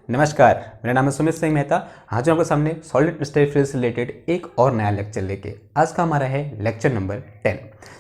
नमस्कार, मेरा नाम है सुमित सिंह मेहता। आज हम आपके सामने सॉलिड स्टेट फ्लूइड से रिलेटेड एक और नया लेक्चर लेके आज का हमारा है लेक्चर नंबर 10।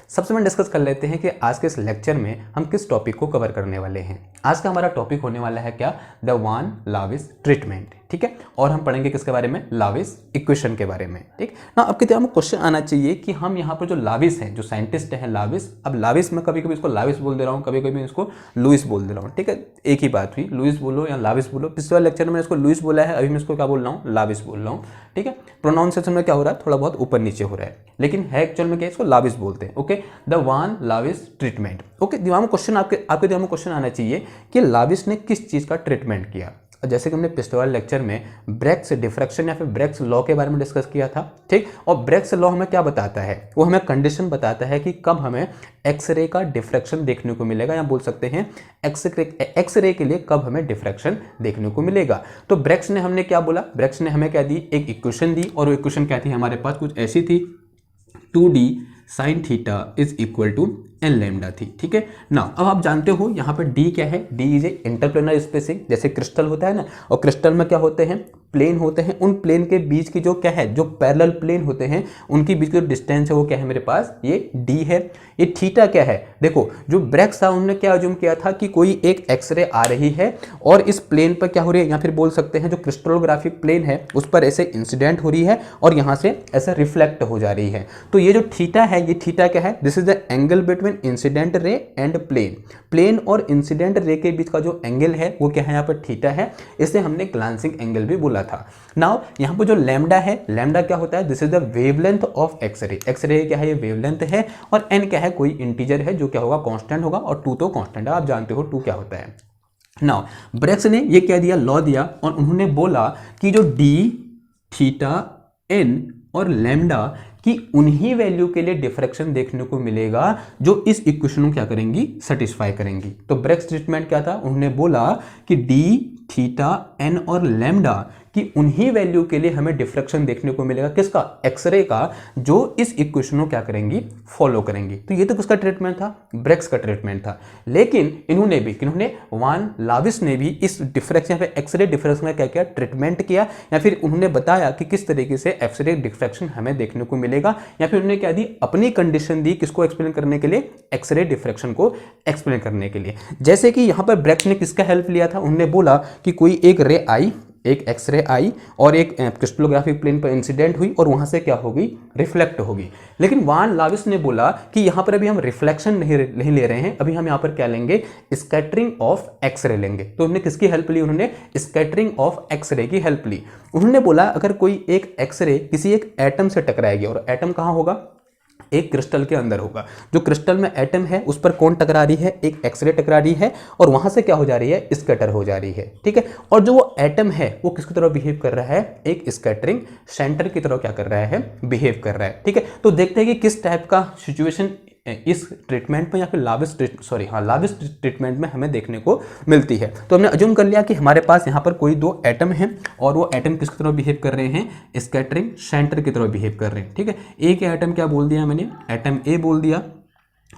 सबसे पहले डिस्कस कर लेते हैं कि आज के इस लेक्चर में हम किस टॉपिक को कवर करने वाले हैं। आज का हमारा टॉपिक होने वाला है क्या, द वान लाविस ट्रीटमेंट। ठीक है, और हम पढ़ेंगे किसके बारे में, लाविस इक्वेशन के बारे में। ठीक ना, आपके दिमाग में क्वेश्चन आना चाहिए कि हम यहाँ पर जो लाविस हैं, जो साइंटिस्ट हैं लाविस, अब लाविस में कभी कभी इसको लाविस बोल दे रहा हूँ, कभी कभी इसको लुइस बोल दे रहा हूँ। ठीक है, एक ही बात हुई, लुइस बोलो या लाविस बोलो। पिछले लेक्चर में मैंने इसको लुइस बोला है, अभी मैं इसको क्या बोल रहा हूँ, लाविस बोल रहा हूँ। ठीक है, प्रोनाउंसिएशन में क्या हो रहा है, थोड़ा बहुत ऊपर नीचे हो रहा है, लेकिन है एक्चुअल में क्या, इसको लाविस बोलते हैं। Okay, the von Laue's treatment. Okay, दिमाग में क्वेश्चन आपके दिमाग में क्वेश्चन आना चाहिए कि लाविस ने किस चीज़ का ट्रीटमेंट किया। जैसे कि हमने पिछले वाले लेक्चर में ब्रेग्स डिफ्रैक्शन या फिर ब्रेग्स लॉ के बारे में डिस्कस किया था। ठीक, और ब्रेग्स लॉ हमें क्या बताता है, वो हमें कंडीशन बताता है कि कब हमें एक्सरे का डिफ्रैक्शन देखने को मिलेगा, या बोल सकते हैं एक्सरे के लिए कब हमें डिफ्रैक्शन देखने को मिलेगा। तो ब्रेग्स ने हमने क्या बोला, ब्रेग्स ने हमें क्या दी, एक इक्वेशन दी, और वो इक्वेशन क्या थी हमारे पास, कुछ ऐसी थी, 2d sine theta is equal to N lambda थी। ठीक है ना, अब आप जानते हो यहाँ पर d क्या है, d is a interplanar spacing. जैसे क्रिस्टल होता है ना, और क्रिस्टल में क्या होते हैं, प्लेन होते हैं, उन प्लेन के बीच की जो क्या है, जो पैरेलल प्लेन होते हैं उनके बीच की जो डिस्टेंस है वो क्या है मेरे पास, ये d है। ये थीटा क्या है, देखो जो ब्रेग्स था उन्होंने क्या अज्यूम किया था कि कोई एक एक्सरे आ रही है और इस प्लेन पर क्या हो रही है, या फिर बोल सकते हैं जो क्रिस्टलोग्राफिक प्लेन है उस पर ऐसे इंसिडेंट हो रही है और यहाँ से ऐसे रिफ्लेक्ट हो जा रही है। तो ये जो थीटा है, ये थीटा क्या है, this is the angle between incident ray and plane. Plane और इंसिडेंट रे के बीच का जो एंगल है वो क्या है, यहाँ पर थीटा है। इसे हमने ग्लांसिंग एंगल भी बोला था। नाउ यहाँ पर जो लैम्डा है, लैम्डा क्या होता है, this is the wavelength of x ray. X ray क्या है, ये वेवलेंथ है, और एन क्या है, कोई इंटीजर है जो क्या होगा, कांस्टेंट होगा, और 2 तो कांस्टेंट है, आप जानते हो 2 क्या होता है। नाउ ब्रेग्स ने ये क्या दिया, लॉ दिया, और उन्होंने बोला कि जो डी, थीटा, एन और लैम्डा कि उन्हीं वैल्यू के लिए डिफ्रैक्शन देखने को मिलेगा जो इस इक्वेशन को क्या करेंगी, सेटिस्फाई करेंगी। तो ब्रेग्स ट्रीटमेंट क्या था, उन्होंने बोला कि डी, थीटा, एन और लैम्डा कि उन्हीं वैल्यू के लिए हमें डिफ्रैक्शन देखने को मिलेगा, किसका, एक्सरे का, जो इस इक्वेशन को क्या करेंगी, फॉलो करेंगी। तो ये तो किसका ट्रीटमेंट था, ब्रेग्स का ट्रीटमेंट था। लेकिन इन्होंने भी, किन्होंने, वान लाविस ने भी इस डिफ्रैक्शन पे एक्सरे डिफ्रैक्शन का क्या किया, ट्रीटमेंट किया, या फिर उन्होंने बताया कि किस तरीके से एक्सरे डिफ्रैक्शन हमें देखने को मिलेगा, या फिर उन्होंने क्या दी, अपनी कंडीशन दी, किसको एक्सप्लेन करने के लिए, एक्सरे डिफ्रैक्शन को एक्सप्लेन करने के लिए। जैसे कि यहां पर ब्रेग्स ने किसका हेल्प लिया था, उन्होंने बोला कि कोई एक रे आई, एक एक्सरे आई और एक क्रिस्टलोग्राफिक प्लेन पर इंसिडेंट हुई और वहां से क्या होगी, रिफ्लेक्ट होगी। लेकिन वान लाविस ने बोला कि यहां पर अभी हम रिफ्लेक्शन नहीं ले रहे हैं, अभी हम यहां पर क्या लेंगे, स्कैटरिंग ऑफ एक्सरे लेंगे। तो उन्होंने किसकी हेल्प ली, उन्होंने स्कैटरिंग ऑफ एक्सरे की हेल्प ली। उन्होंने बोला अगर कोई एक एक्सरे किसी एक एटम से टकराएगी, और एटम कहां होगा, एक क्रिस्टल के अंदर होगा, जो क्रिस्टल में एटम है उस पर कौन टकरा रही है, एक एक्सरे टकरा रही है, और वहां से क्या हो जा रही है, स्कैटर हो जा रही है। ठीक है, और जो वो एटम है वो किसकी तरह बिहेव कर रहा है, एक स्कैटरिंग सेंटर की तरह क्या कर रहा है, बिहेव कर रहा है। ठीक है, तो देखते हैं कि किस टाइप का सिचुएशन इस ट्रीटमेंट में, या फिर लाविस ट्रीटमेंट में हमें देखने को मिलती है। तो हमने अज्यूम कर लिया कि हमारे पास यहाँ पर कोई 2 एटम हैं, और वो एटम किसकी तरह बिहेव कर रहे हैं, स्कैटरिंग सेंटर की तरह बिहेव कर रहे हैं। ठीक है, एक एटम क्या बोल दिया मैंने, एटम ए बोल दिया,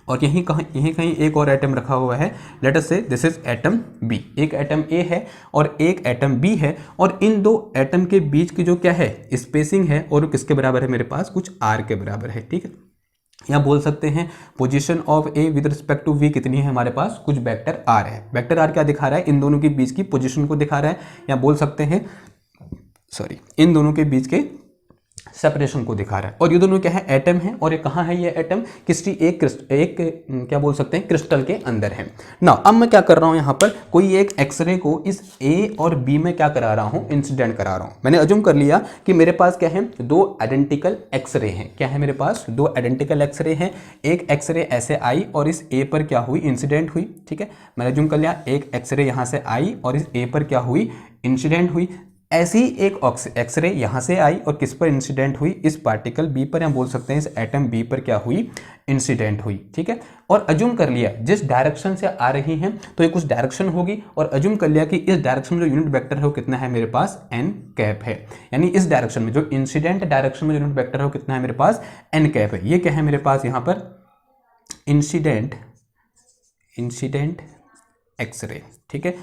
और यहीं कहीं एक और एटम रखा हुआ है, लेट अस से दिस इज एटम बी। एक एटम ए है और एक एटम बी है, और इन 2 एटम के बीच की जो क्या है, स्पेसिंग है, और किसके बराबर है मेरे पास, कुछ आर के बराबर है। ठीक है, या बोल सकते हैं position of A with respect to V कितनी है हमारे पास, कुछ वेक्टर आर है। वेक्टर आर क्या दिखा रहा है, इन दोनों के बीच की पोजीशन को दिखा रहा है, या बोल सकते हैं इन दोनों के बीच के सेपरेशन को दिखा रहा है। और ये दोनों क्या है, एटम है, और ये कहाँ है, ये एटम किसी एक क्या बोल सकते हैं, क्रिस्टल के अंदर है ना। अब मैं क्या कर रहा हूँ, यहाँ पर कोई एक एक्सरे को इस ए और बी में क्या करा रहा हूँ, इंसिडेंट करा रहा हूँ। मैंने अज्यूम कर लिया कि मेरे पास क्या है, 2 आइडेंटिकल एक्सरे हैं। क्या है मेरे पास, 2 आइडेंटिकल एक्सरे हैं। एक एक्सरे ऐसे आई और इस ए पर क्या हुई, इंसिडेंट हुई। ठीक है, मैंने अज्यूम कर लिया एक एक्सरे यहाँ से आई और इस ए पर क्या हुई, इंसिडेंट हुई। ऐसी एक एक्सरे यहां से आई और किस पर इंसिडेंट हुई, इस पार्टिकल बी पर, या बोल सकते हैं इस एटम बी पर क्या हुई, इंसिडेंट हुई। ठीक है, और अज्यूम कर लिया जिस डायरेक्शन से आ रही हैं तो ये कुछ डायरेक्शन होगी, और अज्यूम कर लिया कि इस डायरेक्शन में जो यूनिट वेक्टर है वो कितना है मेरे पास, एन कैप है। यानी इस डायरेक्शन में जो इंसिडेंट डायरेक्शन में जो यूनिट वेक्टर है वो कितना है मेरे पास, एन कैप है। ये क्या है मेरे पास यहाँ पर, इंसिडेंट एक्सरे। ठीक है,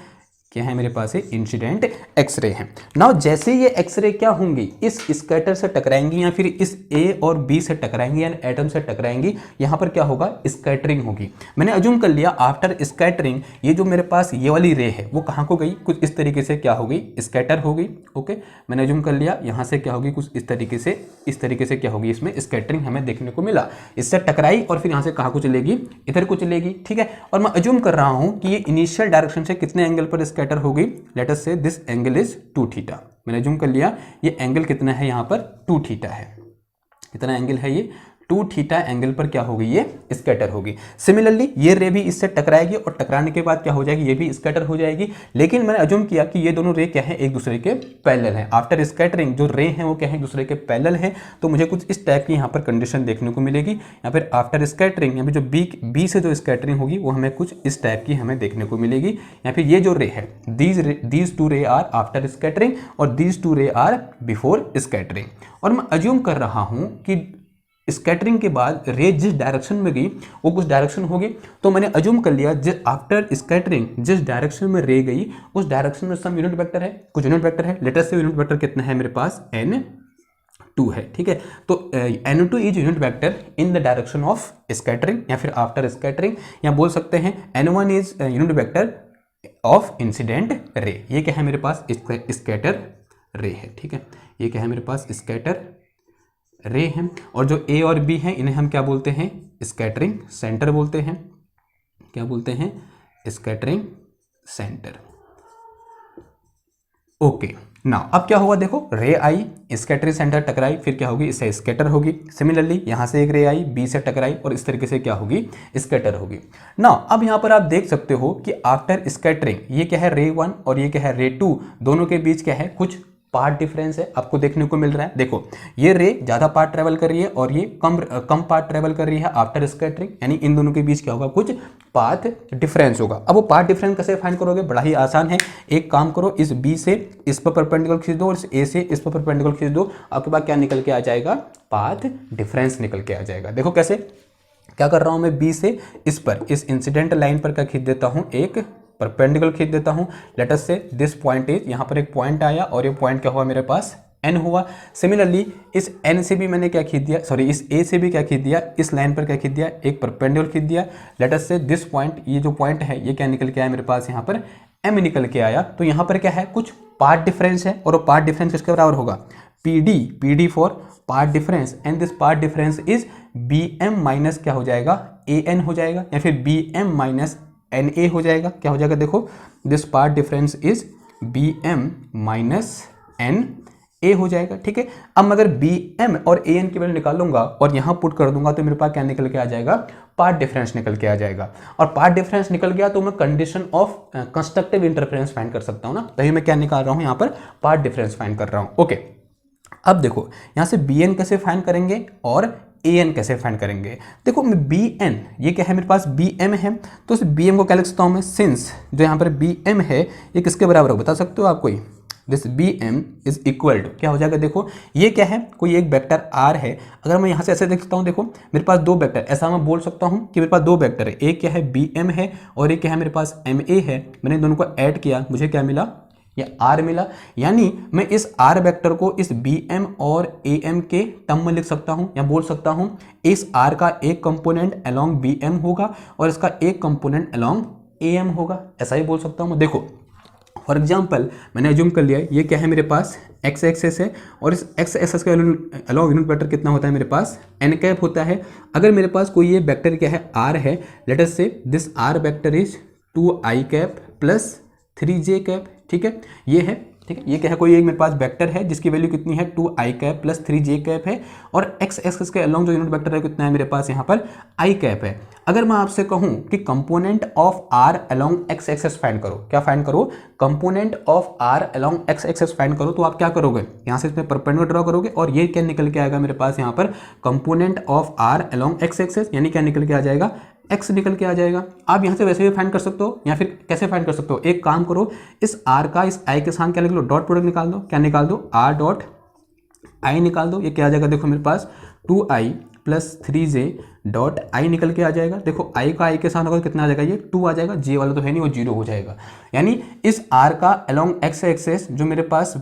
क्या है मेरे पास, इंसिडेंट एक्सरे है। नाउ जैसे ये एक्सरे क्या होंगी, इस स्कैटर से टकराएंगी या फिर इस ए और बी से टकराएंगी यानी एटम से टकराएंगी, यहाँ पर क्या होगा, स्कैटरिंग होगी। मैंने अज्यूम कर लिया आफ्टर स्कैटरिंग ये जो मेरे पास ये वाली रे है वो कहाँ को गई, कुछ इस तरीके से क्या होगी, स्कैटर होगी। ओके, मैंने अज्यूम कर लिया यहाँ से क्या होगी, कुछ इस तरीके से क्या होगी, इसमें स्कैटरिंग हमें देखने को मिला। इससे टकराई और फिर यहाँ से कहाँ को चलेगी, इधर को चलेगी। ठीक है, और मैं अज्यूम कर रहा हूँ कि ये इनिशियल डायरेक्शन से कितने एंगल पर स्कैटर होगी, लेट अस से दिस एंगल इज 2 थीटा। मैंने अज्यूम कर लिया ये एंगल कितना है, यहाँ पर 2 थीटा है। कितना एंगल है ये, 2 थीटा एंगल पर क्या होगी, ये स्कैटर होगी। सिमिलरली ये रे भी इससे टकराएगी और टकराने के बाद क्या हो जाएगी, ये भी स्कैटर हो जाएगी। लेकिन मैंने अज्यूम किया कि ये दोनों रे क्या है, एक दूसरे के पैरेलल हैं। आफ्टर स्कैटरिंग जो रे हैं वो क्या है, एक दूसरे के पैरेलल हैं। तो मुझे कुछ इस टाइप की यहाँ पर कंडीशन देखने को मिलेगी। या फिर आफ्टर स्कैटरिंग यहाँ पे जो बी से जो स्कैटरिंग होगी वो हमें कुछ इस टाइप की हमें देखने को मिलेगी। या फिर ये जो रे है, दीज टू रे आर आफ्टर स्कैटरिंग और दीज टू रे आर बिफोर स्कैटरिंग। और मैं अज्यूम कर रहा हूँ कि स्कैटरिंग के बाद रे जिस डायरेक्शन में गई वो कुछ डायरेक्शन होगी। तो मैंने अज्यूम कर लिया आफ्टर स्कैटरिंग जिस डायरेक्शन में रे गई उस डायरेक्शन में सम यूनिट वेक्टर है, कुछ यूनिट वेक्टर है। लेटेस्ट से यूनिट वेक्टर कितना है मेरे पास, n2 है। ठीक है, तो n2 is unit vector in the direction of scattering या फिर आफ्टर स्कैटरिंग, या बोल सकते हैं n1 is unit vector of incident ray. ये क्या है मेरे पास, स्कैटर रे है। ठीक है, ये क्या है मेरे पास, स्कैटर रे हैं। और जो ए और बी हैं इन्हें हम क्या बोलते हैं, स्कैटरिंग सेंटर बोलते हैं। क्या बोलते हैं, स्कैटरिंग सेंटर। ओके, नाउ अब क्या हुआ, देखो रे आई, स्कैटरिंग सेंटर टकराई, फिर क्या होगी, इससे स्कैटर होगी। सिमिलरली यहाँ से एक रे आई, बी से टकराई और इस तरीके से क्या होगी, स्कैटर होगी। नाउ अब यहाँ पर आप देख सकते हो कि आफ्टर स्कैटरिंग ये क्या है, रे 1 और ये क्या है, रे 2, दोनों के बीच क्या है, कुछ पार्ट डिफरेंस है आपको देखने को मिल रहा है। देखो ये रे ज्यादा पार्ट ट्रेवल कर रही है और ये कम पार्ट ट्रेवल कर रही है आफ्टर स्कैटरिंग, यानी इन दोनों के बीच क्या होगा, कुछ पाथ डिफरेंस होगा। अब वो पाथ डिफरेंस कैसे फाइंड करोगे, बड़ा ही आसान है। एक काम करो, इस बी से इस पर परपेंडिकुलर खींच दो और इस ए से इस पर परपेंडिकुलर खींच दो, आपके पास क्या निकल के आ जाएगा, पाथ डिफरेंस निकल के आ जाएगा। देखो कैसे, क्या कर रहा हूं मैं, बी से इस पर, इस इंसिडेंट लाइन पर क्या खींच देता हूं, एक परपेंडिकुलर खींच देता हूं। लेट अस से दिस पॉइंट इज, यहां पर एक पॉइंट आया और ये पॉइंट क्या हुआ मेरे पास, n हुआ। सिमिलरली इस n से भी मैंने क्या खींच दिया, सॉरी इस a से भी क्या खींच दिया, इस लाइन पर क्या खींच दिया, एक परपेंडिकुलर खींच दिया। लेट अस से दिस पॉइंट, ये जो पॉइंट है ये क्या निकल के आया मेरे पास, यहाँ पर m निकल के आया। तो यहाँ पर क्या है, कुछ पार्ट डिफरेंस है और वो पार्ट डिफरेंस किसके बराबर होगा, PD for path difference, and this part difference is BM minus क्या हो जाएगा, AN हो जाएगा, या फिर BM माइनस NA हो जाएगा। क्या हो जाएगा, देखो this part difference is BM minus NA हो जाएगा। ठीक है, अब मैं अगर BM और AN की वैल्यू निकालूंगा और यहां पुट कर दूंगा तो मेरे पास क्या निकल के आ जाएगा, पार्ट डिफरेंस निकल के आ जाएगा। और पार्ट डिफरेंस निकल गया तो मैं condition of constructive interference find कर सकता हूं ना, तभी मैं क्या निकाल रहा हूं, यहां पर पार्ट डिफरेंस फाइंड कर रहा हूं। ओके, अब देखो यहां से BN कैसे फाइंड करेंगे और AN कैसे फाइंड करेंगे। देखो मैं BN, ये क्या है मेरे पास, BM है, तो इस BM को क्या लिख सकता हूँ मैं, सिंस जो यहाँ पर BM है ये किसके बराबर हो, बता सकते हो आप कोई, this BM is equal to क्या हो जाएगा, देखो ये क्या है, कोई एक वेक्टर R है। अगर मैं यहाँ से ऐसे देख सकता हूँ, देखो मेरे पास दो वेक्टर, ऐसा मैं बोल सकता हूँ कि मेरे पास दो वेक्टर है, एक क्या है BM है और एक क्या है मेरे पास MA है। मैंने दोनों को ऐड किया, मुझे क्या मिला, या R मिला। यानी मैं इस R वेक्टर को इस BM और AM के टर्म में लिख सकता हूं, या बोल सकता हूं इस R का एक कंपोनेंट अलोंग BM होगा और इसका एक कंपोनेंट अलोंग AM होगा, ऐसा ही बोल सकता हूं। देखो फॉर एग्जांपल मैंने अज्यूम कर लिया ये क्या है मेरे पास, x एक्सेस है और इस x एक्सेस का अलोंग यूनिट वेक्टर कितना होता है मेरे पास, n कैप होता है। अगर मेरे पास कोई ये वेक्टर क्या है R है, लेट अस से this R vector is 2i cap plus 3j cap. ठीक है, ये है, ठीक है, ये क्या है, कोई एक मेरे पास वेक्टर है जिसकी वैल्यू कितनी है, 2i cap plus 3j cap है और x एक्सिस के अलोंग जो यूनिट वेक्टर है कितना है मेरे पास, यहाँ पर i कैप है। अगर मैं आपसे कहूँ कि component of r along x axis find करो, क्या फाइंड करो, component of r along x axis find करो, तो आप क्या करोगे, यहाँ से इसमें परपेंडिकुलर ड्रॉ करोगे और ये क्या निकल के आएगा मेरे पास, यहाँ पर component of r along x axis, यानी क्या निकल के आ जाएगा, x निकल के आ जाएगा। आप यहाँ से वैसे भी फाइंड कर सकते हो या फिर कैसे फाइंड कर सकते हो, एक काम करो, इस r का इस i के साथ क्या लिख लो, डॉट प्रोडक्ट निकाल दो, क्या निकाल दो, r डॉट i निकाल दो। ये क्या आ जाएगा, देखो मेरे पास 2i plus 3j dot I निकल के आ जाएगा। देखो आई का आई के साथ अगर कितना आ जाएगा, ये 2 आ जाएगा, जे वाला तो है नहीं, वो 0 हो जाएगा। यानी इस r का अलोंग एक्स एक्सेस जो मेरे पास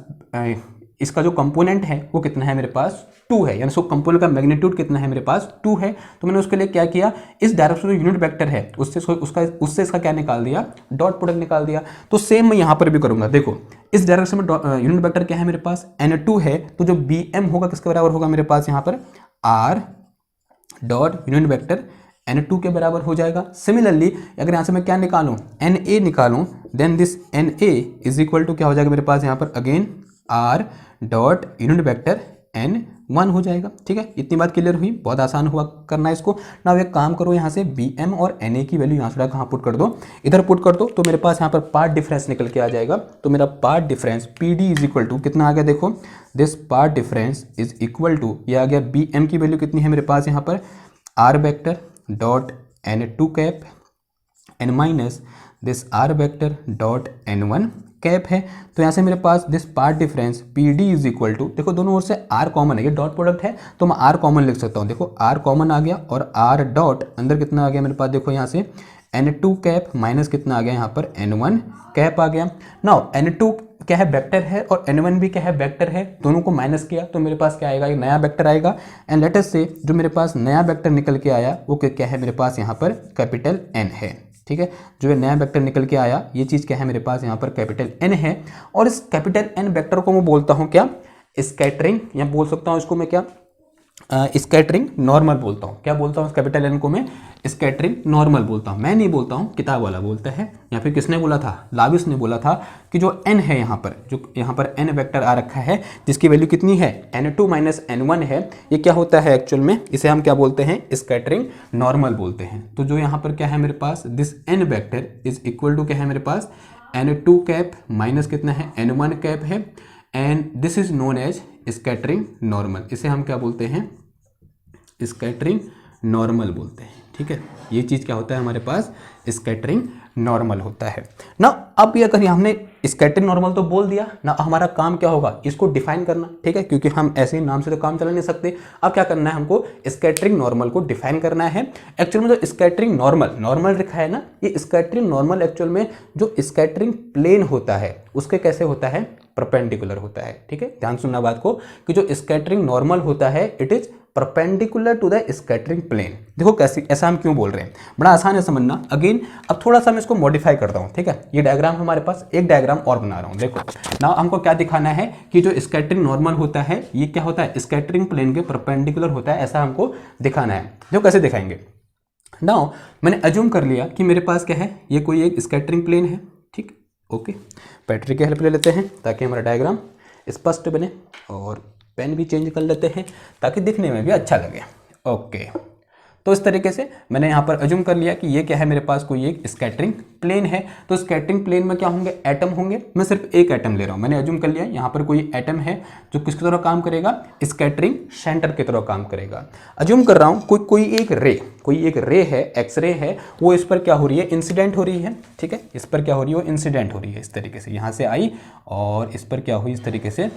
इसका जो कंपोनेंट है वो कितना है मेरे पास 2 है, यानी सो कंपोनेंट का मैग्नीट्यूड कितना है मेरे पास 2 है। तो मैंने उसके लिए क्या किया, इस डायरेक्शन में यूनिट वेक्टर है उससे इसका क्या निकाल दिया, डॉट प्रोडक्ट निकाल दिया। तो सेम मैं यहाँ पर भी करूंगा। देखो इस डायरेक्शन में यूनिट वेक्टर क्या है मेरे पास n2 है, तो जो bm होगा किसके बराबर होगा मेरे पास यहाँ पर r dot unit vector n2 के बराबर हो जाएगा। सिमिलरली अगर यहाँ से मैं क्या निकालूं, na निकालूं, then this na is equal to क्या हो जाएगा मेरे पास यहाँ पर again r dot unit vector n1 हो जाएगा। ठीक है, इतनी बात क्लियर हुई, बहुत आसान हुआ करना है इसको ना। एक काम करो, यहाँ से bm और na की वैल्यू यहाँ से कहाँ पुट कर दो, इधर पुट कर दो, तो मेरे पास यहाँ पर पार्ट डिफरेंस निकल के आ जाएगा। तो मेरा path difference pd is equal to कितना आ गया, देखो this part difference is equal to, ये आ गया bm की वैल्यू कितनी है मेरे पास यहाँ पर r vector dot n2 cap n minus this r vector dot n1 cap है। तो यहाँ से मेरे पास this part difference P D is equal to, देखो दोनों ओर से r कॉमन है, ये डॉट प्रोडक्ट है तो मैं r कॉमन लिख सकता हूँ। देखो r कॉमन आ गया और r डॉट अंदर कितना आ गया मेरे पास, देखो यहाँ से n2 कैप माइनस कितना आ गया यहाँ पर n1 कैप आ गया। नाउ n2 क्या है, वेक्टर है, और n1 भी क्या है, वेक्टर है। दोनों को माइनस किया तो मेरे पास क्या आएगा, एक नया वेक्टर आएगा। एंड लेट अस से जो मेरे पास नया वेक्टर निकल के आया वो क्या है मेरे पास यहाँ पर कैपिटल N है। ठीक है, जो ये नया वेक्टर निकल के आया ये चीज़ क्या है मेरे पास यहाँ पर कैपिटल N है। और इस कैपिटल N वेक्टर को मैं बोलता हूँ क्या, स्कैटरिंग, या बोल सकता हूँ इसको मैं क्या, स्कैटरिंग नॉर्मल बोलता हूँ। क्या बोलता हूँ कैपिटल N को मैं स्कैटरिंग नॉर्मल बोलता हूँ। मैं नहीं बोलता हूँ, किताब वाला बोलता है, या फिर किसने बोला था, लाविस ने बोला था कि जो n है यहाँ पर, जो यहाँ पर n वेक्टर आ रखा है जिसकी वैल्यू कितनी है n2 माइनस n1 है, ये क्या होता है एक्चुअल में, इसे हम क्या बोलते हैं, स्कैटरिंग नॉर्मल बोलते हैं। तो जो यहाँ पर क्या है मेरे पास, this n vector is equal to क्या है मेरे पास n2 कैप माइनस कितना है n1 कैप है, and this is known as scattering normal. इसे हम क्या बोलते हैं, स्कैटरिंग नॉर्मल बोलते हैं। ठीक है, ये चीज़ क्या होता है हमारे पास, स्कैटरिंग नॉर्मल होता है ना। अब ये अगर हमने स्कैटरिंग नॉर्मल तो बोल दिया ना, हमारा काम क्या होगा, इसको डिफाइन करना। ठीक है, क्योंकि हम ऐसे ही नाम से तो काम चला नहीं सकते। अब क्या करना है, हमको स्कैटरिंग नॉर्मल को डिफाइन करना है। एक्चुअल में जो स्कैटरिंग नॉर्मल लिखा है ना, ये स्कैटरिंग नॉर्मल एक्चुअल में जो स्कैटरिंग प्लेन होता है उसके कैसे होता है, परपेंडिकुलर होता है। ठीक है, ध्यान सुनना बात को, कि जो स्कैटरिंग नॉर्मल होता है it is perpendicular to the scattering plane. देखो कैसे, ऐसा हम क्यों बोल रहे हैं, बड़ा आसान है समझना। अगेन अब थोड़ा सा मैं इसको मॉडिफाई करता हूँ। ठीक है, ये डायग्राम हमारे पास, एक डायग्राम और बना रहा हूँ। देखो ना, हमको क्या दिखाना है कि जो स्कैटरिंग नॉर्मल होता है ये क्या होता है, स्कैटरिंग प्लेन के परपेंडिकुलर होता है, ऐसा हमको दिखाना है। देखो कैसे दिखाएंगे। नाउ मैंने अज्यूम कर लिया कि मेरे पास क्या है, ये कोई एक स्कैटरिंग प्लेन है। ठीक, ओके, बैटरी की हेल्प ले लेते हैं ताकि हमारा डायग्राम स्पष्ट बने, और पेन भी चेंज कर लेते हैं ताकि दिखने में भी अच्छा लगे। ओके, तो इस तरीके से मैंने यहाँ पर अज्यूम कर लिया कि ये क्या है मेरे पास, कोई एक स्कैटरिंग प्लेन है। तो स्कैटरिंग प्लेन में क्या होंगे, एटम होंगे। मैं सिर्फ एक एटम ले रहा हूँ, मैंने अज्यूम कर लिया यहाँ पर कोई एटम है जो किसकी तरह काम करेगा, स्कैटरिंग सेंटर की तरह काम करेगा। अज्यूम कर रहा हूँ कोई एक रे है, एक्सरे है, वो इस पर क्या हो रही है, इंसिडेंट हो रही है। ठीक है, इस पर क्या हो रही है, वो इंसिडेंट हो रही है। इस तरीके से यहाँ से आई और इस पर क्या हुई, इस तरीके से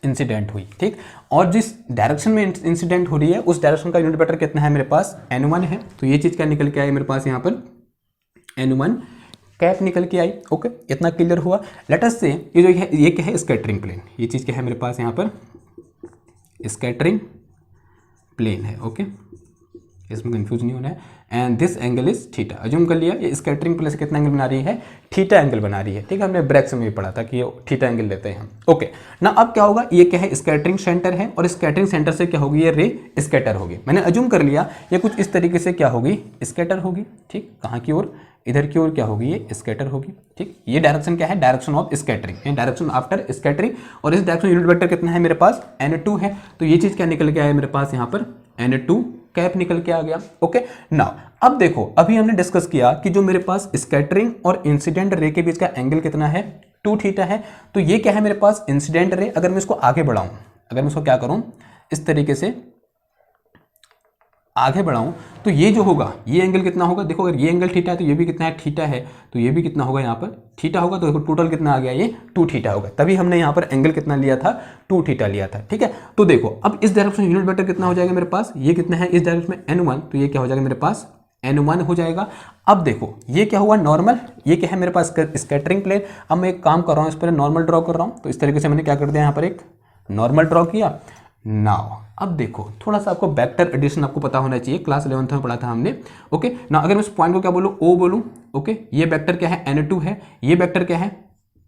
इंसिडेंट हुई। ठीक, और जिस डायरेक्शन में इंसिडेंट हो रही है उस डायरेक्शन का यूनिट वेक्टर कितना है मेरे पास, n1 है। तो ये चीज़ क्या निकल के आई मेरे पास यहाँ पर, n1 कैप निकल के आई। ओके, इतना क्लियर हुआ। लेट अस से ये जो है, ये क्या है, स्कैटरिंग प्लेन। ये चीज़ क्या है मेरे पास यहाँ पर, स्कैटरिंग प्लेन है। ओके, इसमें कंफ्यूज नहीं होना है। And this angle is theta. Assume कर लिया ये स्कैटरिंग प्लेन से कितना एंगल बना रही है, थीटा एंगल बना रही है। ठीक है, हमने ब्रैकेट में भी पढ़ा था कि ये थीटा एंगल लेते हैं हम। ओके ना, अब क्या होगा, ये क्या है, स्कैटरिंग सेंटर है, और स्कैटरिंग सेंटर से क्या होगी, ये रे स्कैटर होगी। मैंने अज्यूम कर लिया ये कुछ इस तरीके से क्या होगी, स्कैटर होगी। ठीक, कहाँ की ओर, इधर की ओर क्या होगी, ये स्कैटर होगी। ठीक, ये डायरेक्शन क्या है, डायरेक्शन ऑफ स्कैटरिंग, ये डायरेक्शन आफ्टर स्कैटरिंग। और इस डायरेक्शन यूनिट वेक्टर कितना है मेरे पास, n2 है। तो ये चीज़ क्या निकल के आया मेरे पास यहाँ पर, n2 कैप निकल के आ गया। ओके नाउ अब देखो, अभी हमने डिस्कस किया कि जो मेरे पास स्कैटरिंग और इंसिडेंट रे के बीच का एंगल कितना है, 2 थीटा है। तो ये क्या है मेरे पास, इंसिडेंट रे। अगर मैं इसको आगे बढ़ाऊं, अगर मैं इसको क्या करूं, इस तरीके से आगे बढ़ाऊँ तो ये जो होगा ये एंगल कितना होगा, देखो अगर ये एंगल थीटा है तो ये भी कितना है, थीटा है, तो ये भी कितना होगा यहाँ पर थीटा होगा, तो देखो टोटल कितना आ गया, ये 2 थीटा होगा, तभी हमने यहाँ पर एंगल कितना लिया था, 2 थीटा लिया था। ठीक है, तो देखो अब इस डायरेक्शन में यूनिट वेक्टर कितना हो जाएगा मेरे पास, ये कितना है इस डायरेक्शन में n1, तो ये क्या हो जाएगा मेरे पास n1 हो जाएगा। अब देखो ये क्या हुआ नॉर्मल, ये क्या है मेरे पास स्कैटरिंग प्लेन। अब मैं एक काम कर रहा हूँ, इस पर नॉर्मल ड्रॉ कर रहा हूँ, तो इस तरीके से मैंने क्या कर दिया यहाँ पर एक नॉर्मल ड्रॉ किया। नाउ अब देखो थोड़ा सा आपको वेक्टर एडिशन आपको पता होना चाहिए, क्लास 11th में पढ़ा था हमने। ओके ना, अगर मैं इस पॉइंट को क्या बोलूँ, ओ बोलूँ, ओके ये वेक्टर क्या है n2 है, ये वेक्टर क्या है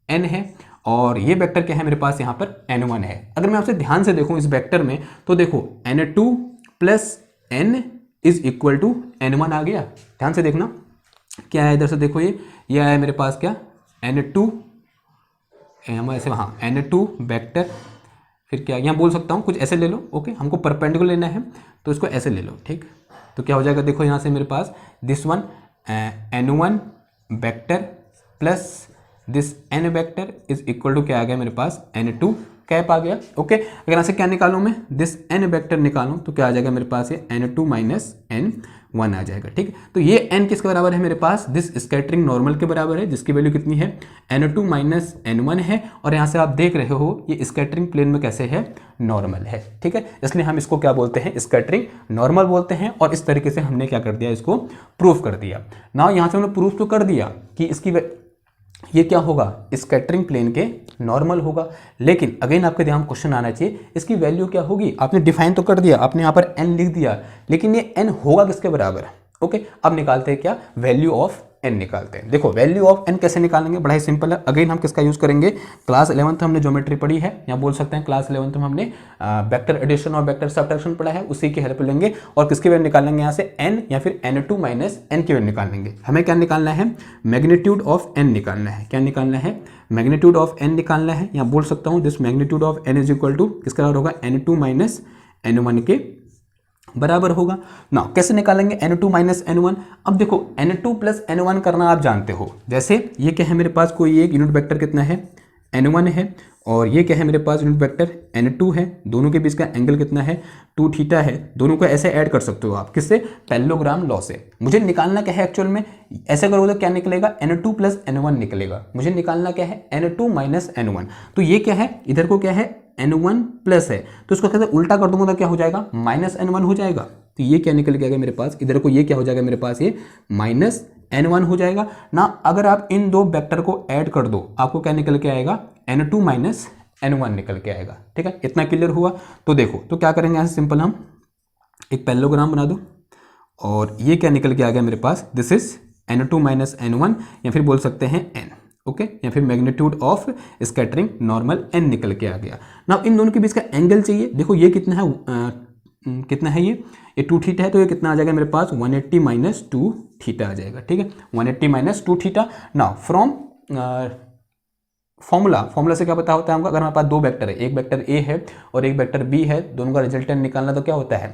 n है, और ये वेक्टर क्या है मेरे पास यहाँ पर n1 है। अगर मैं आपसे ध्यान से देखूँ इस वेक्टर में तो देखो n2 plus n is equal to n1 आ गया। ध्यान से देखना क्या है, इधर से देखो ये आया मेरे पास क्या n2 ऐसे, हाँ n2 वेक्टर, फिर क्या यहाँ बोल सकता हूँ कुछ ऐसे ले लो। ओके हमको परपेंडिकुलर लेना है तो इसको ऐसे ले लो। ठीक, तो क्या हो जाएगा देखो यहाँ से मेरे पास this one n1 vector plus this n vector is equal to क्या आ गया मेरे पास n2 कैप आ गया। ओके अगर यहाँ से क्या निकालूँ मैं, दिस n वेक्टर निकालूँ तो क्या आ जाएगा मेरे पास ये n2 माइनस n1 आ जाएगा। ठीक, तो ये n किसके बराबर है मेरे पास, दिस स्कैटरिंग नॉर्मल के बराबर है, जिसकी वैल्यू कितनी है n2 माइनस n1 है, और यहाँ से आप देख रहे हो ये स्कैटरिंग प्लेन में कैसे है, नॉर्मल है। ठीक है, इसलिए हम इसको क्या बोलते हैं, स्कैटरिंग नॉर्मल बोलते हैं, और इस तरीके से हमने क्या कर दिया, इसको प्रूफ कर दिया। ना यहाँ से हमने प्रूफ तो कर दिया कि इसकी ये क्या होगा, स्कैटरिंग प्लेन के नॉर्मल होगा, लेकिन अगेन आपके ध्यान क्वेश्चन आना चाहिए इसकी वैल्यू क्या होगी। आपने डिफाइन तो कर दिया, आपने यहाँ पर n लिख दिया, लेकिन ये n होगा किसके बराबर। ओके अब निकालते हैं क्या, वैल्यू ऑफ n निकालते हैं। देखो वैल्यू ऑफ n कैसे निकालेंगे, बड़ा ही सिंपल है। अगेन हम किसका यूज करेंगे, क्लास 11th हमने ज्योमेट्री पढ़ी है, या बोल सकते हैं क्लास 11th में हमने वेक्टर एडिशन और वेक्टर सब्ट्रैक्शन पढ़ा है, उसी की हेल्प लेंगे और किसकी वैल्यू निकालेंगे यहाँ से n या फिर n2 माइनस n की वैल्यू निकालेंगे। हमें क्या निकालना है, मैग्नीट्यूड ऑफ n निकालना है। क्या निकालना है, मैग्नीट्यूड ऑफ n निकालना है, या बोल सकता हूँ this magnitude of n is equal to किसके बराबर होगा, n2 माइनस n1 के बराबर होगा ना। कैसे निकालेंगे n2 माइनस n1, अब देखो n2 प्लस n1 करना आप जानते हो। जैसे ये क्या है मेरे पास, कोई एक यूनिट वेक्टर कितना है n1 है, और ये क्या है मेरे पास यूनिट वेक्टर n2 है, दोनों के बीच का एंगल कितना है 2 थीटा है। दोनों को ऐसे ऐड कर सकते हो आप, किससे, पैरेललोग्राम लॉ से। मुझे निकालना क्या है एक्चुअल में, ऐसे करोगे तो क्या निकलेगा, n2 प्लस n1 निकलेगा। मुझे निकालना क्या है, n2 माइनस n1, तो ये क्या है, इधर को क्या है n1 प्लस है, तो इसको कैसे उल्टा कर दूंगा तो क्या हो जाएगा, माइनस n1 हो जाएगा। तो ये क्या निकल के आएगा मेरे पास, इधर को ये क्या हो जाएगा मेरे पास, ये माइनस n1 हो जाएगा ना। अगर आप इन दो वेक्टर को ऐड कर दो आपको क्या निकल के आएगा, n2 माइनस n1 निकल के आएगा। ठीक है, इतना क्लियर हुआ। तो देखो तो क्या करेंगे, यहाँ से सिंपल हम एक पैरेललोग्राम बना दो, और ये क्या निकल के आ गया मेरे पास, this is n2 minus n1, या फिर बोल सकते हैं n। ओके या फिर magnitude of scattering normal n निकल के आ गया ना। इन दोनों के बीच का एंगल चाहिए, देखो ये कितना है, कितना है ये 2 थीटा है, तो ये कितना आ जाएगा मेरे पास 180 माइनस 2 थीटा आ जाएगा। ठीक है, 180 minus 2 theta. Now from formula से क्या पता होता है हमको, अगर हमारे पास दो वेक्टर है, एक वेक्टर a है और एक वेक्टर b है, दोनों का रिजल्टेंट निकालना तो क्या होता है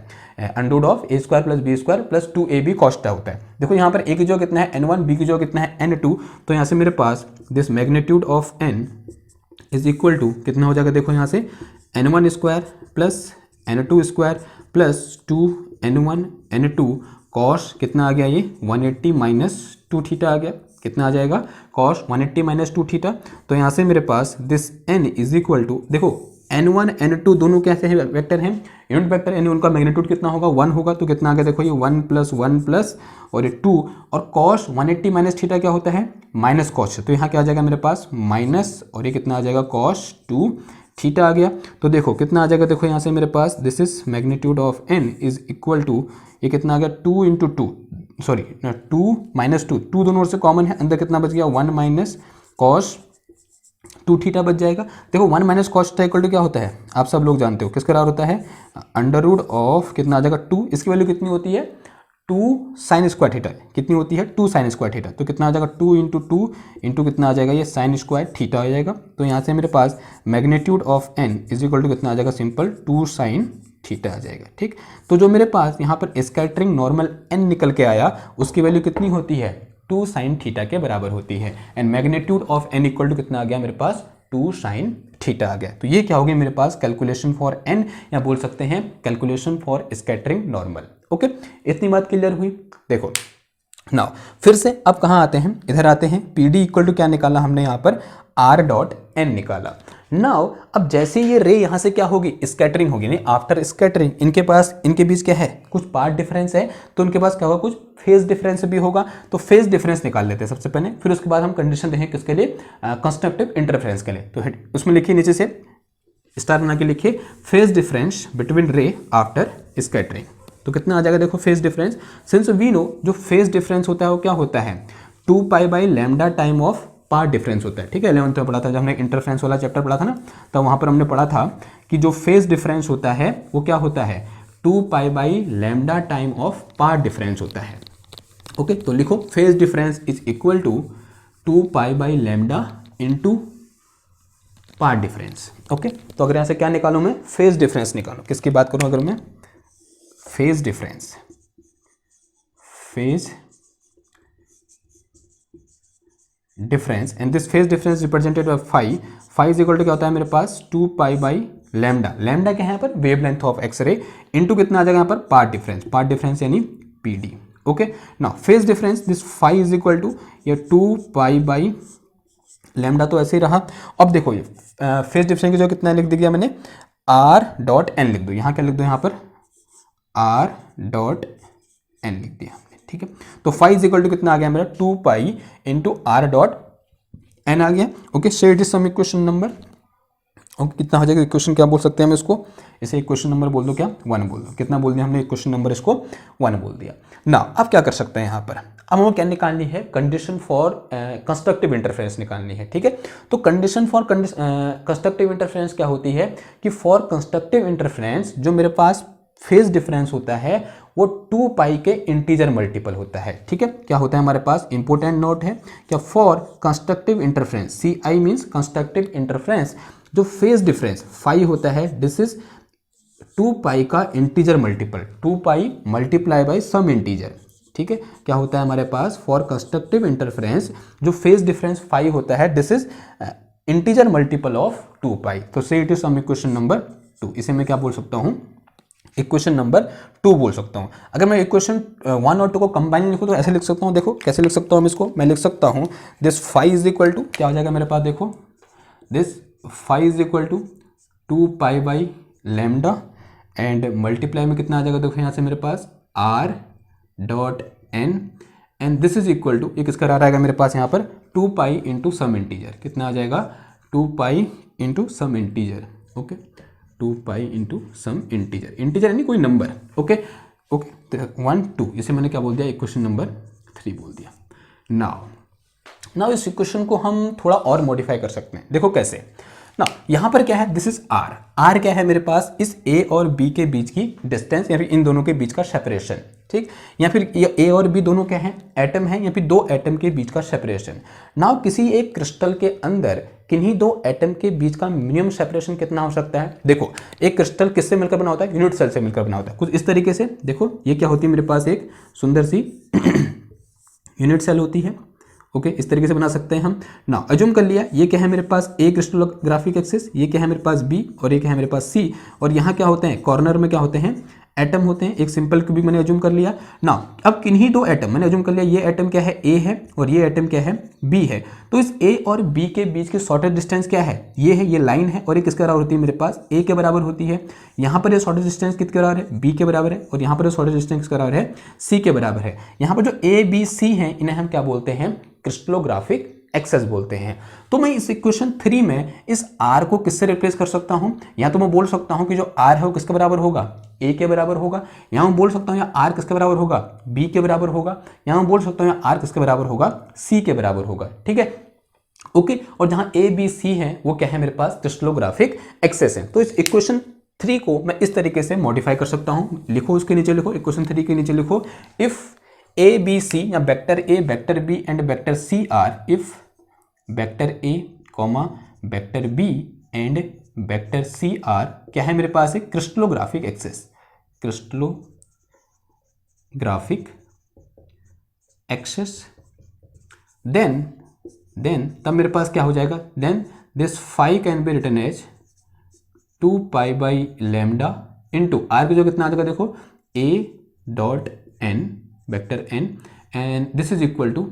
under root of a square plus b square plus 2ab cos theta होता है। देखो यहाँ पर a की जो कितना है n1, b की जो कितना है n2, तो यहाँ से मेरे पास this magnitude of n is equal to कितना हो जाएगा, देखो यहाँ से n1 square plus n2 square plus 2n1 n2 cos कितना आ गया, ये 180 माइनस 2 थीटा आ गया। कितना आ जाएगा, कॉस 180 माइनस 2 थीटा। तो यहाँ से मेरे पास this n is equal to, देखो n1 n2 दोनों कैसे हैं, वेक्टर हैं, यूनिट वेक्टर n, उनका मैग्नीट्यूड कितना होगा 1 होगा, तो कितना आ गया देखो ये 1 प्लस 1 प्लस और ये 2, और कॉस 180 माइनस थीटा क्या होता है माइनस कॉस, तो यहाँ क्या आ जाएगा मेरे पास माइनस, और ये कितना आ जाएगा कॉस 2 थीटा आ गया। तो देखो कितना आ जाएगा, देखो यहाँ से मेरे पास this is magnitude of n is equal to, ये कितना आ गया 2 इंटू 2, सॉरी 2 माइनस 2, 2 दोनों ओर से कॉमन है, अंदर कितना बच गया 1 माइनस कॉस 2 थीटा बच जाएगा। देखो 1 minus cos theta equal to क्या होता है, आप सब लोग जानते हो, किसके बराबर होता है अंडर रूट ऑफ कितना आ जाएगा 2, इसकी वैल्यू कितनी होती है 2 साइन स्क्वायर थीटा, कितनी होती है 2 साइन स्क्वायर थीटा, तो कितना आ जाएगा 2 इंटू 2 इंटू कितना आ जाएगा ये साइन स्क्वायर थीटा हो जाएगा। तो यहाँ से मेरे पास magnitude of n is equal to कितना आ जाएगा, सिंपल 2 साइन थीटा आ जाएगा। ठीक, तो जो मेरे पास यहाँ पर स्कैटरिंग नॉर्मल n निकल के आया उसकी वैल्यू कितनी होती है 2 साइन थीटा के बराबर होती है, and magnitude of n equal to कितना आ गया मेरे पास 2 साइन थीटा आ गया। तो ये क्या हो गया मेरे पास कैलकुलेशन फॉर n, या बोल सकते हैं calculation for scattering normal. Okay, इतनी बात क्लियर हुई। देखो नाउ फिर से अब कहाँ आते हैं, इधर आते हैं। पी डी इक्वल टू क्या निकाला हमने यहाँ पर, आर डॉट एन निकाला। नाउ अब जैसे ये रे यहाँ से क्या होगी, स्कैटरिंग होगी, नहीं आफ्टर स्कैटरिंग इनके पास, इनके बीच क्या है, कुछ पार्ट डिफरेंस है, तो उनके पास क्या होगा, कुछ फेज डिफरेंस भी होगा। तो फेज डिफरेंस निकाल लेते हैं सबसे पहले, फिर उसके बाद हम कंडीशन देखें किसके लिए, कंस्ट्रक्टिव इंटरफेरेंस के लिए। तो उसमें लिखिए नीचे से स्टार बना के लिखिए phase difference between ray after scattering. तो कितना आ जाएगा, देखो phase difference, since we know जो फेज डिफरेंस होता है वो क्या होता है, 2 pi by lambda time of path difference होता है। ठीक है, 11th में पढ़ा था जब हमने इंटरफेरेंस वाला चैप्टर पढ़ा था ना, तब वहाँ पर हमने पढ़ा था कि जो फेज डिफरेंस होता है वो क्या होता है, 2 pi by lambda time of path difference होता है। ओके, तो लिखो phase difference is equal to 2 pi by lambda into path difference. Okay, तो अगर यहाँ से क्या निकालूँ मैं, फेज डिफरेंस निकालूँ, किसकी बात करूँ अगर मैं, phase difference, phase difference, and this phase difference represented by phi. Phi is equal to क्या होता है मेरे पास, 2 पाई बाई लैम्डा, लैम्डा क्या है यहाँ पर, वेवलेंथ ऑफ एक्सरे, इनटू कितना आ जाएगा यहाँ पर, पार्ट डिफरेंस, पार्ट डिफरेंस यानी P D. Okay, now phase difference, this phi is equal to ये 2 पाई बाई लैम्डा, तो ऐसे ही रहा। अब देखो ये फेज डिफरेंस जो कितना लिख दिया मैंने, आर डॉट एन लिख दो, यहाँ क्या लिख दो, यहाँ पर आर डॉट एन लिख दिया। ठीक है, तो फाई इज इक्वल टू कितना आ गया मेरा, 2 pi into R dot N आ गया। Okay, so it is some equation number, okay कितना हो जाएगा, इक्वेशन क्या बोल सकते हैं हम इसको, इसे इक्वेशन नंबर बोल दो, क्या 1 बोल दो, कितना बोल दिया हमने इक्वेशन नंबर, इसको 1 बोल दिया ना। अब क्या कर सकते हैं यहाँ पर, अब हमें क्या निकालनी है, कंडीशन फॉर कंस्ट्रक्टिव इंटरफेरेंस निकालनी है। ठीक है, तो कंडीशन फॉर कंस्ट्रक्टिव इंटरफेरेंस क्या होती है कि फॉर कंस्ट्रक्टिव इंटरफेरेंस जो मेरे पास फेज डिफरेंस होता है वो 2 पाई के इंटीजर मल्टीपल होता है। ठीक है, क्या होता है हमारे पास, इंपोर्टेंट नोट है क्या, for constructive interference, C I means constructive interference, जो फेज डिफरेंस फाई होता है, दिस इज 2 पाई का integer multiple, 2 pi multiply by some integer. ठीक है, क्या होता है हमारे पास, फॉर कंस्ट्रक्टिव इंटरफेरेंस जो फेज डिफरेंस फाई होता है, this is integer multiple of 2 pi. तो say it is some equation number 2, इसे मैं क्या बोल सकता हूँ, इक्वेशन नंबर 2 बोल सकता हूँ। अगर मैं इक्वेशन 1 और 2 को कंबाइन लिखूँ तो ऐसे लिख सकता हूँ, देखो कैसे लिख सकता हूँ हम इसको, मैं लिख सकता हूँ this phi is equal to क्या हो जाएगा मेरे पास, देखो this phi is equal to 2 pi by lambda and multiply में कितना आ जाएगा, देखो यहाँ से मेरे पास R dot N, and this is equal to, ये किसका आ रहेगा मेरे पास यहाँ पर, 2 पाई इंटू सम इंटीजर, कितना आ जाएगा, 2 pi into some integer. Okay, 2 pi into some integer, integer यानी कोई नंबर। ओके ओके, 1 2, इसे मैंने क्या बोल दिया, इक्वेशन नंबर 3 बोल दिया। नाउ इस इक्वेशन को हम थोड़ा और मॉडिफाई कर सकते हैं, देखो कैसे ना। यहाँ पर क्या है, दिस इज आर, आर क्या है मेरे पास, इस ए और बी के बीच की डिस्टेंस या फिर इन दोनों के बीच का सेपरेशन। ठीक, या फिर ये ए और बी दोनों क्या है, एटम है, या फिर 2 एटम के बीच का सेपरेशन। नाउ किसी एक क्रिस्टल के अंदर किन्हीं 2 एटम के बीच का मिनिमम सेपरेशन कितना हो सकता है। देखो एक क्रिस्टल किससे मिलकर बना होता है, यूनिट सेल से मिलकर बना होता है, कुछ इस तरीके से। देखो ये क्या होती है मेरे पास, एक सुंदर सी यूनिट सेल होती है। ओके, इस तरीके से बना सकते हैं हम ना। अज्यूम कर लिया ये क्या है मेरे पास, ए क्रिस्टलोग्राफिक एक्सिस, ये क्या है मेरे पास बी, और ये क्या है मेरे पास सी, और यहाँ क्या होते हैं, कॉर्नर में क्या होते हैं, एटम होते हैं। एक सिंपल क्यूबिक मैंने अज्यूम कर लिया ना। अब किन्हीं 2 एटम मैंने अज्यूम कर लिया, ये एटम क्या है, ए है, और ये एटम क्या है, बी है। तो इस ए और बी के बीच की शॉर्टेस्ट डिस्टेंस क्या है, ये है, ये लाइन है, और ये किसके बराबर होती है मेरे पास, ए के बराबर होती है। यहाँ पर ये शॉर्टेस्ट डिस्टेंस किसके बराबर है, बी के बराबर है, और यहाँ पर शॉर्टेस्ट डिस्टेंस किसके बराबर है, सी के बराबर है। यहाँ पर जो ए बी सी है इन्हें हम क्या बोलते हैं, क्रिस्टलोग्राफिक एक्सेस बोलते हैं। तो मैं इस इक्वेशन 3 में इस r को किससे रिप्लेस कर सकता हूं, या तो मैं बोल सकता हूं कि जो r है वो किसके बराबर होगा, a के बराबर होगा, या मैं बोल सकता हूं या r किसके बराबर होगा, b के बराबर होगा, या मैं बोल सकता हूं या r किसके बराबर होगा, c के बराबर होगा। ठीक है, ओके, और जहां a b c है वो क्या है मेरे पास, क्रिस्टलोग्राफिक एक्सेस है। तो इस इक्वेशन 3 को मैं इस तरीके से मॉडिफाई कर सकता हूं, लिखो उसके नीचे लिखो, इक्वेशन 3 के नीचे लिखो, इफ ए बी सी या vector A vector B and vector C are, if vector A comma vector B and vector C are क्या है मेरे पास, एक crystallographic axes, crystallographic axes, then तब मेरे पास क्या हो जाएगा, then this phi can be written as 2 pi by lambda into R की जो कितना आ जाएगा, देखो A dot N vector N and this is equal to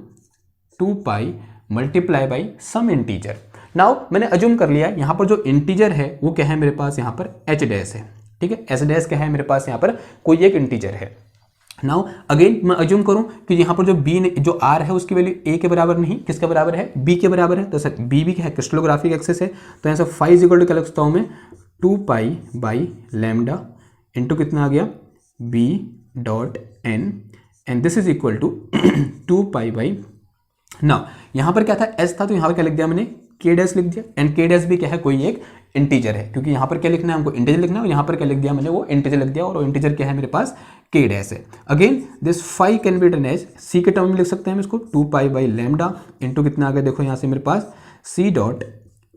2 pi multiply by some integer. Now मैंने अज्यूम कर लिया यहाँ पर जो इंटीजर है वो क्या है मेरे पास यहाँ पर एच डैश है, ठीक है, एच डैश क्या है मेरे पास यहाँ पर कोई एक इंटीजर है। नाउ अगेन मैं अज्यूम करूं कि यहाँ पर जो बी जो आर है उसकी वैल्यू ए के बराबर नहीं, किसके बराबर है, बी के बराबर है। तो सर बी भी क्या है, क्रिस्टलोग्राफिक एक्सिस है, तो यहाँ से फाई इज इक्वल टू क्या लिख सकता हूँ मैं, 2 पाई बाई लैम्डा इंटू कितना आ गया B dot N and this is equal to 2 pi by. ना यहाँ पर क्या था, एस था, तो यहाँ पर क्या लिख दिया मैंने, के डैश लिख दिया एंड के डैश भी क्या है कोई एक इंटीजर है, क्योंकि यहाँ पर क्या लिखना है हमको, इंटीजर लिखना है, और यहाँ पर क्या लिख दिया मैंने, वो इंटीजर लिख दिया और वो इंटीजर क्या है मेरे पास के डैश है। Again this phi can be written as C के टर्म में लिख सकते हैं हम इसको 2 पाई बाई लैम्डा इंटू कितना आ गया, देखो यहाँ से मेरे पास C dot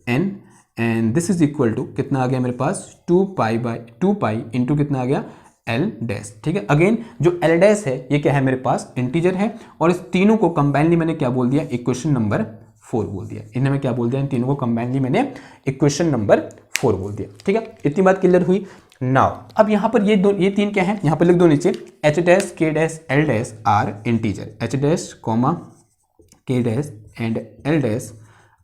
N and this is equal to कितना आ गया मेरे पास 2 पाई इंटू कितना आ गया एल डैश, ठीक है। अगेन जो एल डैश है ये क्या है मेरे पास इंटीजर है, और इस तीनों को कंबाइनली मैंने क्या बोल दिया, इक्वेशन नंबर 4 बोल दिया। इन्हें मैं क्या बोल दिया, इन तीनों को कंबाइनली मैंने इक्वेशन नंबर 4 बोल दिया, ठीक है। इतनी बात क्लियर हुई। नाउ अब यहाँ पर ये तीन क्या है, यहाँ पर लिख दो नीचे, H dash K dash L dash R integer, H dash comma K dash and L dash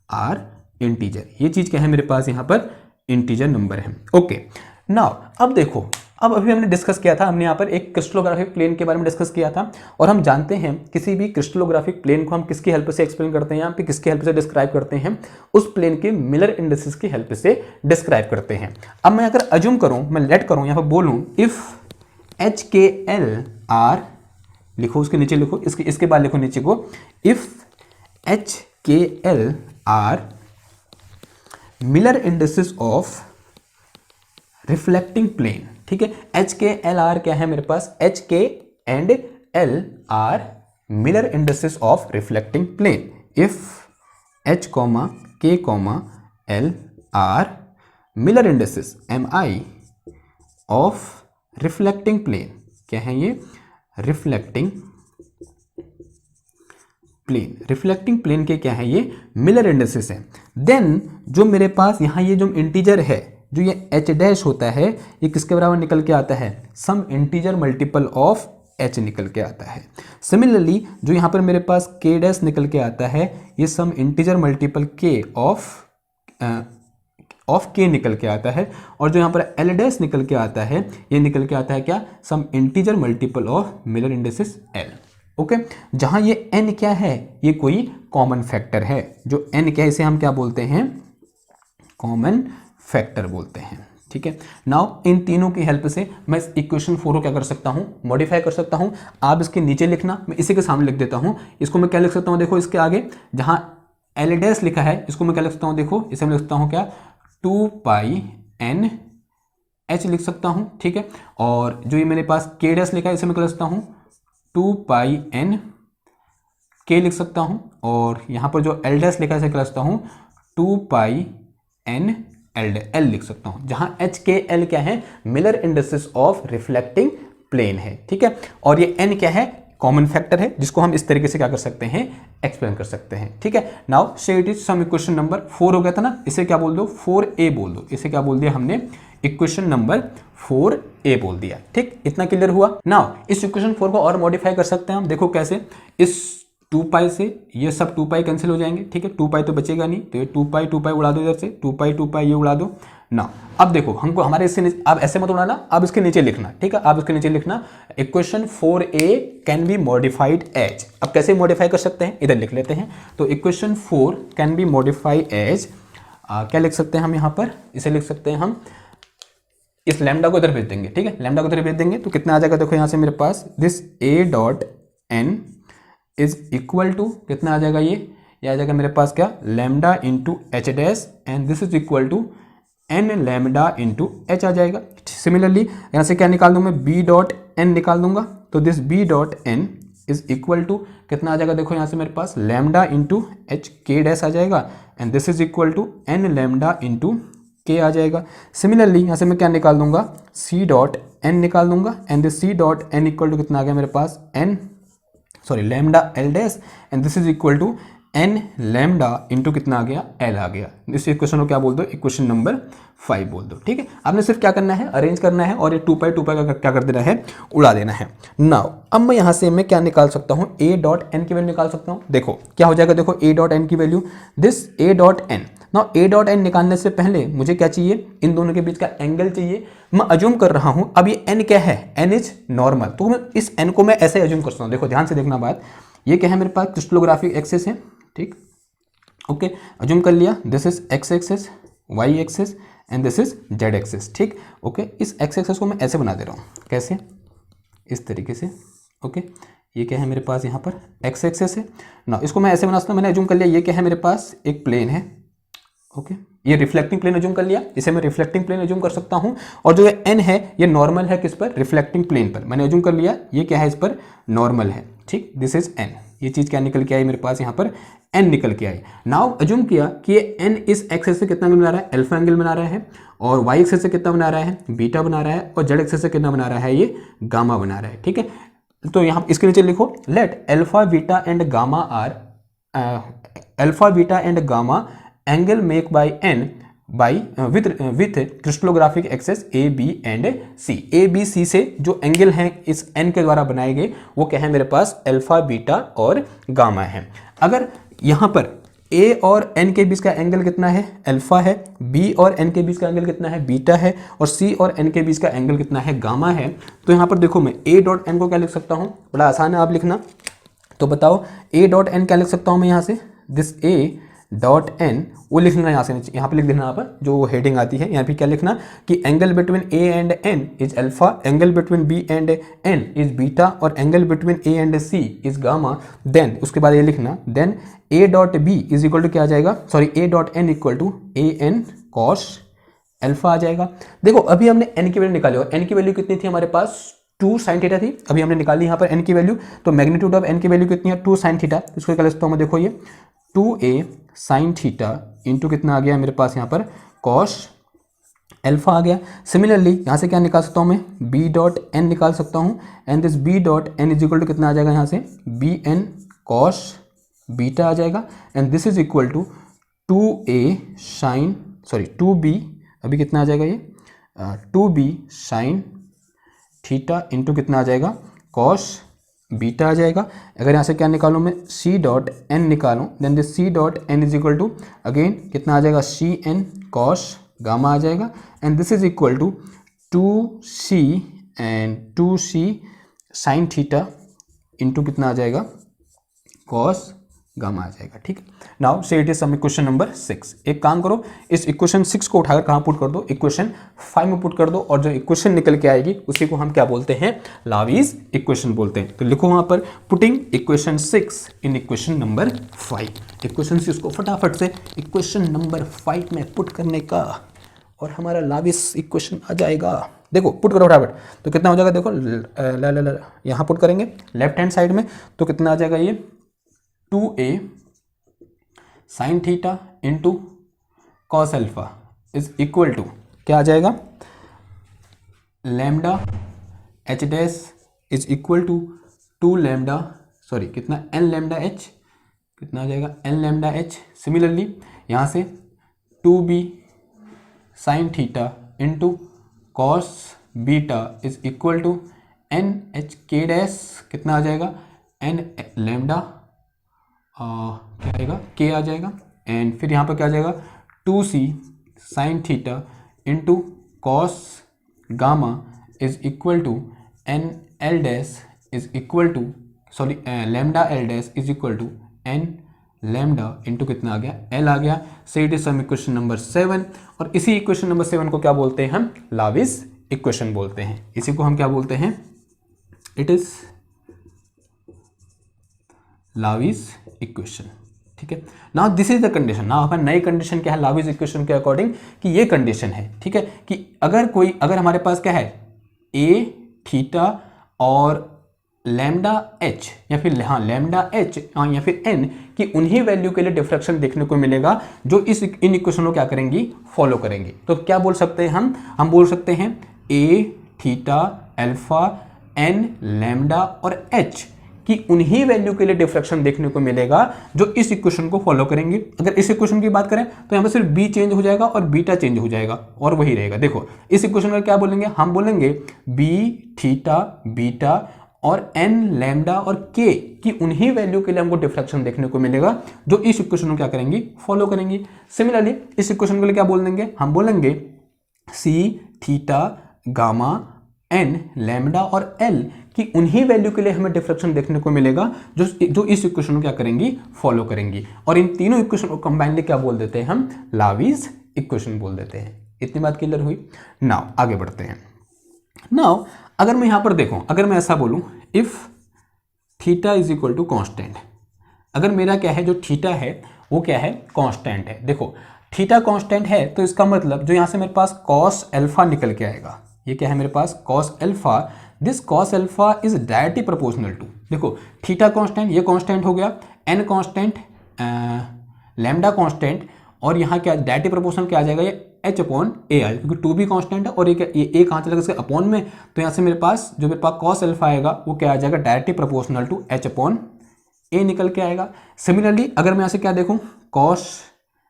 R integer. ये चीज क्या है मेरे पास यहाँ पर इंटीजर नंबर है। ओके नाउ अब देखो, अब अभी हमने डिस्कस किया था, हमने यहाँ पर एक क्रिस्टलोग्राफिक प्लेन के बारे में डिस्कस किया था, और हम जानते हैं किसी भी क्रिस्टलोग्राफिक प्लेन को हम किसकी हेल्प से एक्सप्लेन करते हैं, यहाँ पे किसकी हेल्प से डिस्क्राइब करते हैं, उस प्लेन के मिलर इंडिसेस की हेल्प से डिस्क्राइब करते हैं। अब मैं अगर अज्यूम करूँ, मैं लेट करूँ, यहाँ पर बोलूँ if H K L R, लिखो उसके नीचे लिखो, इसके बाद लिखो नीचे को, if H K L R Miller indices of reflecting plane, ठीक है। एच के एल आर क्या है मेरे पास, H K and L R Miller indices of reflecting plane. If H comma K comma L R Miller indices M I of reflecting plane, क्या है ये, reflecting plane, reflecting plane के क्या है ये मिलर इंडिसेस है। देन जो मेरे पास यहाँ ये जो इंटीजर है, जो ये एच डैश होता है, ये किसके बराबर निकल के आता है, some integer multiple of H निकल के आता है। सिमिलरली जो यहाँ पर मेरे पास के डैश निकल के आता है, ये सम इंटीजर मल्टीपल के ऑफ के निकल के आता है, और जो यहाँ पर एल डैश निकल के आता है, ये निकल के आता है क्या, some integer multiple of Miller indices L. Okay जहाँ ये एन क्या है, ये कोई कॉमन फैक्टर है, जो एन क्या है इसे हम क्या बोलते हैं, कॉमन फैक्टर बोलते हैं, ठीक है। नाउ इन तीनों की हेल्प से मैं इस इक्वेशन 4 को क्या कर सकता हूँ, मॉडिफाई कर सकता हूँ। आप इसके नीचे लिखना, मैं इसी के सामने लिख देता हूँ। इसको मैं क्या लिख सकता हूँ, देखो इसके आगे जहाँ एल डैश लिखा है, इसको मैं क्या लिख सकता हूँ, देखो इसे मैं लिख सकता हूँ क्या, 2 पाई एन एच लिख सकता हूँ, ठीक है। और जो ये मेरे पास के डैश लिखा है, इसे मैं क्या लिख सकता हूँ, 2 पाई एन के लिख सकता हूँ, और यहाँ पर जो एल डैश लिखा है इसे क्या लिख सकता हूँ, 2 पाई एन एल लिख सकता हूं, जहां एच के एल क्या है, Miller indices of reflecting plane है, ठीक है। और ये एन क्या है, कॉमन फैक्टर है, जिसको हम इस तरीके से क्या कर सकते हैं, एक्सप्लेन कर सकते हैं, ठीक है। Now say it is some equation number 4 हो गया था ना, इसे क्या बोल दो, 4a बोल दो, इसे क्या बोल दिया हमने, इक्वेशन नंबर 4a बोल दिया, ठीक। इतना क्लियर हुआ। नाउ इस इक्वेशन 4 को और मॉडिफाई कर सकते हैं हम, देखो कैसे, इस 2 पाई से ये सब 2 पाई कैंसिल हो जाएंगे, ठीक है, 2 पाई तो बचेगा नहीं, तो ये 2 पाई उड़ा दो, इधर से 2 पाई ये उड़ा दो ना। अब देखो हमको हमारे इससे, अब ऐसे मत उड़ाना, अब इसके नीचे लिखना, ठीक है, आप इसके नीचे लिखना, equation 4a can be modified as. अब कैसे मॉडिफाई कर सकते हैं, इधर लिख लेते हैं, तो equation 4 can be modify as, क्या लिख सकते हैं हम यहाँ पर, इसे लिख सकते हैं हम, इस लैम्डा को इधर भेज देंगे, ठीक है, लैम्डा को इधर भेज देंगे, तो कितना आ जाएगा, देखो यहाँ से मेरे पास this a dot N is equal to कितना आ जाएगा, ये आ जाएगा मेरे पास क्या, lambda into H dash and this is equal to N lambda into H आ जाएगा। सिमिलरली यहाँ से क्या निकाल दूंगा, बी डॉट एन निकाल दूंगा, तो this B dot N is equal to कितना आ जाएगा, देखो यहाँ से मेरे पास lambda into H K dash आ जाएगा and this is equal to N lambda into K आ जाएगा। सिमिलरली यहाँ से मैं क्या निकाल दूंगा, सी डॉट एन निकाल दूंगा and this C dot N equal to कितना आ गया मेरे पास, lambda L dash and this is equal to N lambda into कितना आ गया, एल आ गया। इस इक्वेशन को क्या बोल दो, इक्वेशन नंबर 5 बोल दो। ठीक है, आपने सिर्फ क्या करना है, अरेंज करना है और ये 2 पाई का क्या कर देना है, उड़ा देना है। नाउ अब मैं यहाँ से मैं क्या निकाल सकता हूँ, ए डॉट एन की वैल्यू निकाल सकता हूँ। देखो क्या हो जाएगा, देखो ए डॉट एन की value, this A dot N. Now A dot N निकालने से पहले मुझे क्या चाहिए, इन दोनों के बीच का एंगल चाहिए। मैं अज्यूम कर रहा हूँ, अब ये एन क्या है, एन इज नॉर्मल, तो मैं इस एन को मैं ऐसे अज्यूम कर सकता हूँ। देखो ध्यान से देखना बात, ये क्या है, मेरे पास क्रिस्टलोग्राफिक एक्सिस है। ठीक, ओके, अज्यूम कर लिया, this is X axis, Y axis and this is Z axis. ठीक, ओके, इस एक्स एक्सिस को मैं ऐसे बना दे रहा हूँ, कैसे, इस तरीके से। ओके, ये क्या है मेरे पास, यहाँ पर एक्स एक्सिस है ना, इसको मैं ऐसे बना सकता हूँ। मैंने अज्यूम कर लिया, ये क्या है मेरे पास, एक प्लेन है। ओके, ये रिफ्लेक्टिंग प्लेन अज्यूम कर लिया, इसे मैं रिफ्लेक्टिंग प्लेन अज्यूम कर सकता हूँ। और जो एन है ये नॉर्मल है किस पर, रिफ्लेक्टिंग प्लेन पर। मैंने अज्यूम कर लिया ये क्या है, इस पर नॉर्मल है। ठीक, दिस इज एन, ये चीज़ क्या निकल के आई मेरे पास, यहाँ पर एन निकल के आई। नाउ अज्यूम किया कि ये एन इस एक्सिस से कितना एंगल बना रहा है, अल्फा एंगल बना रहा है, और वाई एक्सिस से कितना बना रहा है, बीटा बना रहा है, और जेड एक्सिस से कितना बना रहा है, ये गामा बना रहा है। ठीक है, तो यहाँ इसके नीचे लिखो, let alpha beta and gamma are, alpha beta and gamma angle make by N by with crystallographic axes A B and C. A B C से जो एंगल हैं इस एन के द्वारा बनाए गए वो क्या है मेरे पास, अल्फा बीटा और गामा है। अगर यहाँ पर ए और एन के बीच का एंगल कितना है, अल्फा है, बी और एन के बीच का एंगल कितना है, बीटा है, और सी और एन के बीच का एंगल कितना है, गामा है, तो यहाँ पर देखो मैं ए डॉट एन को क्या लिख सकता हूँ, बड़ा आसान है आप लिखना। तो बताओ ए डॉट एन क्या लिख सकता हूँ मैं, यहाँ से दिस ए डॉट एन वो लिख लेना, यहाँ से नीचे यहाँ पे लिख देना, यहाँ पर जो हेडिंग आती है यहाँ पे क्या लिखना कि angle between A and N is alpha, angle between B and N is beta, और angle between A and C is gamma. Then उसके बाद ये लिखना, then A dot B is equal to क्या आ जाएगा, sorry A dot N equal to A N cos alpha आ जाएगा। देखो अभी हमने एन की वैल्यू निकाली और एन की वैल्यू कितनी थी हमारे पास, 2 sin थीटा थी। अभी हमने निकाली यहाँ पर एन की वैल्यू, तो मैग्नीट्यूड ऑफ एन की वैल्यू कितनी है, 2 sin थीटा। इसको क्या लिखता हूँ मैं, देखो ये 2a sin थीटा इंटू कितना आ गया मेरे पास यहाँ पर cos अल्फा आ गया। सिमिलरली यहाँ से क्या निकाल सकता हूँ मैं, b डॉट एन निकाल सकता हूँ, and this b dot N is equal to कितना आ जाएगा यहाँ से, बी एन कॉस बीटा आ जाएगा, and this is equal to 2a sine, sorry 2b, अभी कितना आ जाएगा ये 2b साइन थीटा इंटू कितना आ जाएगा, कॉस बीटा आ जाएगा। अगर यहाँ से क्या निकालूँ मैं, सी डॉट एन निकालूँ, then this C dot N is equal to again कितना आ जाएगा, सी एन कॉस गामा आ जाएगा, and this is equal to 2c and 2c sine theta into कितना आ जाएगा, कॉस गामा आ जाएगा। ठीक, now say it is some equation number 6। एक काम करो, इस इक्वेशन 6 को उठाकर कहाँ पुट कर दो, इक्वेशन 5 में पुट कर दो, और जो इक्वेशन निकल के आएगी उसी को हम क्या बोलते हैं, लावीज इक्वेशन बोलते हैं। तो लिखो वहाँ पर putting equation 6 in equation number 5। Equation 6 को फटाफट से इक्वेशन नंबर 5 में पुट करने का, और हमारा लावीज इक्वेशन आ जाएगा। देखो पुट करो फटाफट, तो कितना हो जाएगा, देखो यहाँ पुट करेंगे लेफ्ट हैंड साइड में, तो कितना आ जाएगा ये 2a sine theta into cos alpha is equal to क्या आ जाएगा, lambda H dash is equal to 2 lambda, sorry कितना एन लैम्डा एच, कितना आ जाएगा एन लैम्डा एच। सिमिलरली यहाँ से 2b sine theta into cos beta is equal to N H K dash, कितना आ जाएगा एन लैम्डा क्या आएगा, के आ जाएगा, एंड फिर यहाँ पर क्या आ जाएगा 2c sine theta into cos gamma is equal to N L dash is equal to, sorry lambda L dash is equal to N lambda into कितना आ गया, एल आ गया। So it is some equation number 7, और इसी equation number 7 को क्या बोलते हैं हम, लावीज इक्वेशन बोलते हैं। इसी को हम क्या बोलते हैं, इट इज लावीज इक्वेशन। ठीक है, now this is the condition. Now हमारी नई कंडीशन क्या है लावीज इक्वेशन के अकॉर्डिंग, कि ये कंडीशन है, ठीक है, कि अगर हमारे पास क्या है ए थीटा और लैम्डा एच, या फिर हाँ लैम्डा एच या फिर एन की उन्हीं वैल्यू के लिए डिफ्रैक्शन देखने को मिलेगा जो इन इक्वेशन को क्या करेंगी, फॉलो करेंगी। तो क्या बोल सकते हैं हम बोल सकते हैं ए थीटा अल्फा एन लैम्डा और एच कि उन्हीं वैल्यू के लिए डिफ्रैक्शन देखने को मिलेगा जो इस इक्वेशन को फॉलो करेंगे। अगर इस इक्वेशन की बात करें तो यहाँ पर सिर्फ बी चेंज हो जाएगा और बीटा चेंज हो जाएगा और वही रहेगा। देखो इस इक्वेशन का क्या बोलेंगे, हम बोलेंगे बी थीटा बीटा और एन लैम्डा और के की उन्हीं वैल्यू के लिए हमको डिफ्रैक्शन देखने को मिलेगा जो इस इक्वेशन को क्या करेंगी, फॉलो करेंगी। सिमिलरली इस इक्वेशन के लिए क्या बोल देंगे, हम बोलेंगे C theta gamma N lambda और एल कि उन्हीं वैल्यू के लिए हमें डिफ्रैक्शन देखने को मिलेगा जो इस इक्वेशन को क्या करेंगी, फॉलो करेंगी। और इन तीनों इक्वेशन को कंबाइनली क्या बोल देते हैं हम, लाविज इक्वेशन बोल देते हैं। इतनी बात क्लियर हुई। नाउ आगे बढ़ते हैं। नाउ अगर मैं यहां पर देखूं, अगर मैं ऐसा बोलूं if theta is equal to constant, अगर मेरा क्या है, जो थीटा है वो क्या है, कांस्टेंट है। देखो थीटा कांस्टेंट है तो इसका मतलब जो यहां से मेरे पास कॉस अल्फा निकल के आएगा, ये क्या है मेरे पास cos alpha, this cos alpha is directly proportional to, देखो थीटा कांस्टेंट, ये कांस्टेंट हो गया, एन कांस्टेंट, लैम्डा कांस्टेंट, और यहाँ क्या डायरेक्टली प्रोपोर्शनल क्या आ जाएगा, ये एच अपॉन ए आएगा, क्योंकि टू भी कांस्टेंट है और ये ए कहाँ चलेगा इसके अपॉन में, तो यहाँ से मेरे पास जो मेरे पास कॉस अल्फा आएगा वो क्या आ जाएगा, directly proportional to H upon A निकल के आएगा। सिमिलरली अगर मैं यहाँ से क्या देखूँ, कॉस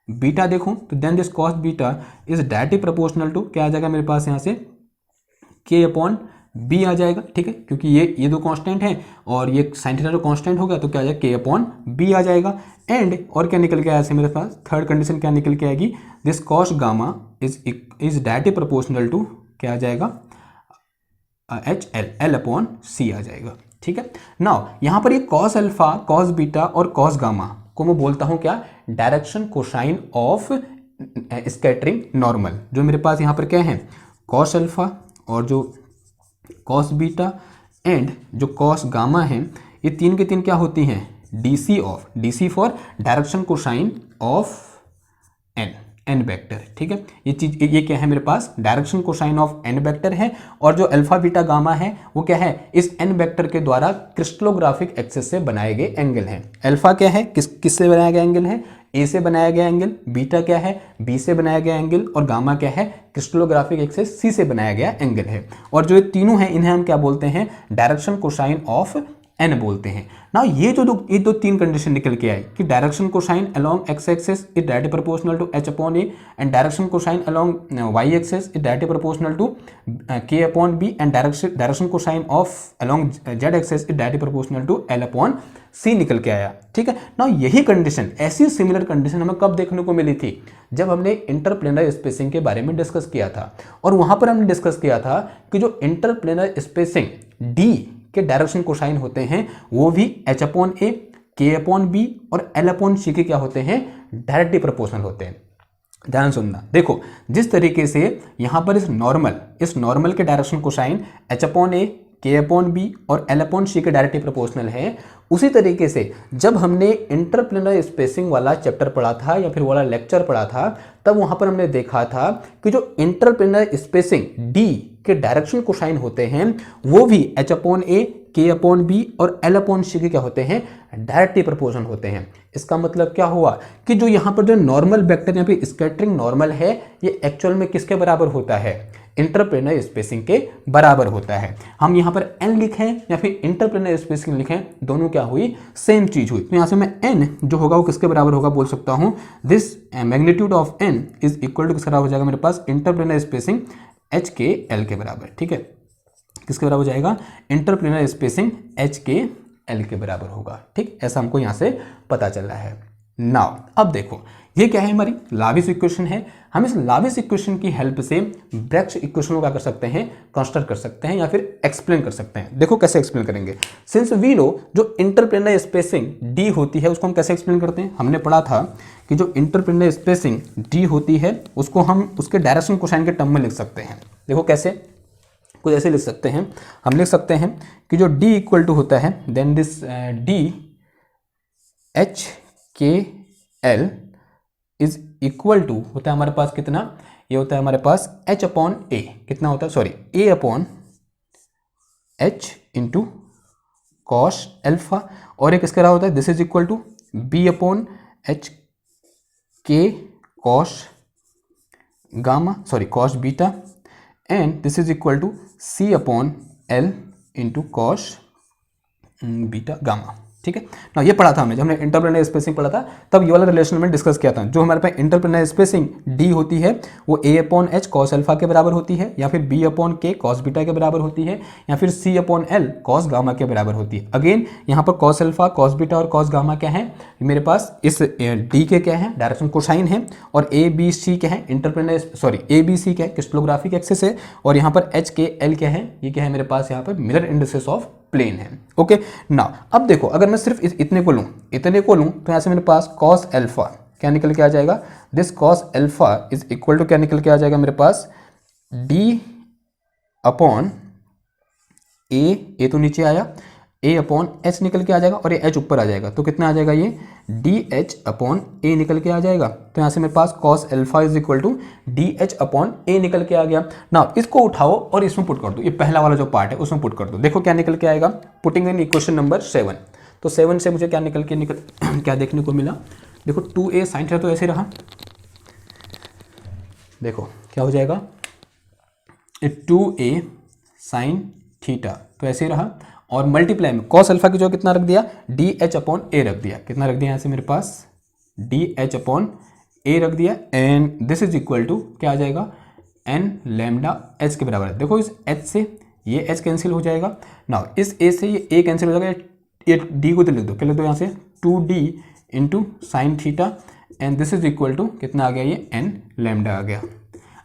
बीटा देखूँ तो then this cos beta is directly proportional to क्या आ जाएगा मेरे पास यहाँ से के अपॉन बी आ जाएगा, ठीक है, क्योंकि ये दो कांस्टेंट हैं और ये साइन थीटा जो कांस्टेंट हो गया तो क्या आ जाएगा के अपॉन बी आ जाएगा। एंड और क्या निकल के आया से मेरे पास थर्ड कंडीशन क्या निकल के आएगी, this cos gamma is directly proportional to क्या आ जाएगा, एच एल अपॉन सी आ जाएगा, ठीक है। नाउ यहाँ पर ये कॉस अल्फा कॉस बीटा और कॉस गामा को मैं बोलता हूँ क्या, direction cosine of scattering normal. जो मेरे पास यहाँ पर क्या है, कॉस अल्फा और जो कॉस बीटा एंड जो कॉस गामा है, ये तीन के तीन क्या होती हैं, DC of, DC for direction cosine of N vector, ठीक है। ये चीज ये क्या है मेरे पास, direction cosine of N vector है, और जो अल्फा बीटा गामा है वो क्या है, इस एन वेक्टर के द्वारा क्रिस्टलोग्राफिक एक्सिस से बनाए गए एंगल हैं। अल्फा क्या है, किससे बनाया गया एंगल है, ए से बनाया गया एंगल, बीटा क्या है, बी से बनाया गया एंगल, और गामा क्या है, क्रिस्टलोग्राफिक एक्सिस सी से बनाया गया एंगल है। और जो ये तीनों हैं इन्हें हम क्या बोलते हैं, डायरेक्शन कोसाइन ऑफ एन बोलते हैं ना। ये दो तीन कंडीशन निकल के आई कि direction cosine along X axis is directly proportional to H upon A, and direction cosine along Y axis is directly proportional to K upon B, and direction cosine of along Z axis is directly proportional to L upon C निकल के आया, ठीक है ना। यही condition, ऐसी similar condition हमें कब देखने को मिली थी, जब हमने इंटरप्लेनर स्पेसिंग के बारे में डिस्कस किया था। और वहां पर हमने डिस्कस किया था कि जो इंटरप्लेनर स्पेसिंग डी के डायरेक्शन कोसाइन होते हैं वो भी एच अपॉन ए, के अपॉन बी और एल अपॉन सी के क्या होते हैं, डायरेक्टली प्रोपोर्शनल होते हैं। ध्यान सुनना, देखो जिस तरीके से यहां पर इस नॉर्मल के डायरेक्शन कोसाइन एच अपॉन ए, के अपॉन बी और एल अपॉन सी के डायरेक्टली प्रोपोर्शनल है, उसी तरीके से जब हमने इंटरप्लेनर स्पेसिंग वाला चैप्टर पढ़ा था या फिर वाला लेक्चर पढ़ा था, तब वहां पर हमने देखा था कि जो इंटरप्लेनर स्पेसिंग डी के डायरेक्शन कोसाइन होते हैं वो भी एच अपॉन ए, के अपॉन बी और एल अपॉन सी के क्या होते हैं, डायरेक्टली प्रोपोर्शनल होते हैं। इसका मतलब क्या हुआ कि जो यहाँ पर जो नॉर्मल वेक्टर यहाँ पे स्कैटरिंग नॉर्मल है, ये एक्चुअल में किसके बराबर होता है, इंटरप्लेनर स्पेसिंग के बराबर होता है। हम यहाँ पर एन लिखें या फिर इंटरप्लेनर स्पेसिंग लिखें, दोनों क्या हुई, सेम चीज हुई। तो यहाँ से मैं एन जो होगा वो किसके बराबर होगा बोल सकता हूँ, this magnitude of N is equal to किसके बराबर हो जाएगा मेरे पास, interplanar spacing H K L के बराबर, ठीक है। किसके बराबर हो जाएगा, interplanar spacing H K L के बराबर होगा, ठीक। ऐसा हमको यहाँ से पता चल रहा है। नाउ अब देखो ये क्या है, हमारी लाविस इक्वेशन है। हम इस लाविस इक्वेशन की हेल्प से ब्रेग्स इक्वेशन को क्या कर सकते हैं, कंस्ट्रक्ट कर सकते हैं या फिर एक्सप्लेन कर सकते हैं। देखो कैसे एक्सप्लेन करेंगे, सिंस वी नो जो इंटरप्लेनर स्पेसिंग डी होती है उसको हम कैसे एक्सप्लेन करते हैं। हमने पढ़ा था कि जो इंटरप्लेनर स्पेसिंग डी होती है उसको हम उसके डायरेक्शन कोसाइन के टर्म में लिख सकते हैं। देखो कैसे, कुछ ऐसे लिख सकते हैं, हम लिख सकते हैं कि जो d इक्वल टू होता है, then this d H K L is equal to होता है हमारे पास कितना, ये होता है हमारे पास h अपॉन ए, कितना होता है, sorry a upon h into cos alpha, और एक किसके रहा होता है, this is equal to b upon h K cos gamma, sorry cos beta, and this is equal to c upon l into cos beta gamma, ठीक है ना। ये पढ़ा था हमने, जब हमने इंटरप्लेनर स्पेसिंग पढ़ा था तब ये वाला रिलेशन में डिस्कस किया था। जो हमारे पास इंटरप्लेनर स्पेसिंग डी होती है वो a/h कॉस अल्फा के बराबर होती है, या फिर b/k कॉस बीटा के बराबर होती है, या फिर c/l कॉस गामा के बराबर होती है। अगेन यहाँ पर कॉस अल्फा, कॉस बीटा और कॉस गामा क्या है मेरे पास, इस डी के क्या है डायरेक्शन कोसाइन है, और ए बी सी क्या है इंटरप्लेनर ए बी सी क्या है क्रिस्टलोग्राफिक एक्सिस है, और यहाँ पर h k l क्या है, ये क्या है मेरे पास यहाँ पर मिरर इंडिसेस ऑफ प्लेन है। ओके ना, अब देखो अगर मैं सिर्फ इतने को लूँ तो यहाँ से मेरे पास कॉस अल्फा क्या निकल के आ जाएगा, this cos alpha is equal to क्या निकल के आ जाएगा मेरे पास, डी अपॉन ए तो नीचे आया, ए अपॉन एच निकल के आ जाएगा, और ये एच ऊपर आ जाएगा, तो कितना आ जाएगा ये डी एच अपॉन ए निकल के आ जाएगा। तो यहाँ से मेरे पास cos alpha is equal to D H upon A निकल के आ गया ना। इसको उठाओ और इसमें पुट कर दो, ये पहला वाला जो पार्ट है उसमें पुट कर दो, देखो क्या निकल के आएगा, पुटिंग इन इक्वेशन नंबर 7। तो 7 से मुझे क्या निकल क्या देखने को मिला, देखो 2a साइन थीटा तो ऐसे रहा, देखो क्या हो जाएगा 2a साइन थीटा तो ऐसे ही रहा, और मल्टीप्लाई में कॉस अल्फा की जो कितना रख दिया डी एच अपॉन ए रख दिया, कितना रख दिया यहाँ से मेरे पास डी एच अपॉन ए रख दिया, and this is equal to क्या आ जाएगा एन लैम्डा एच के बराबर है। देखो इस एच से ये एच कैंसिल हो जाएगा ना, इस ए से ये ए कैंसिल हो जाएगा, ये डी को तो लिख दो, क्या लिख दो यहाँ से 2d into sine theta, and this is equal to कितना आ गया ये एन लैम्डा आ गया,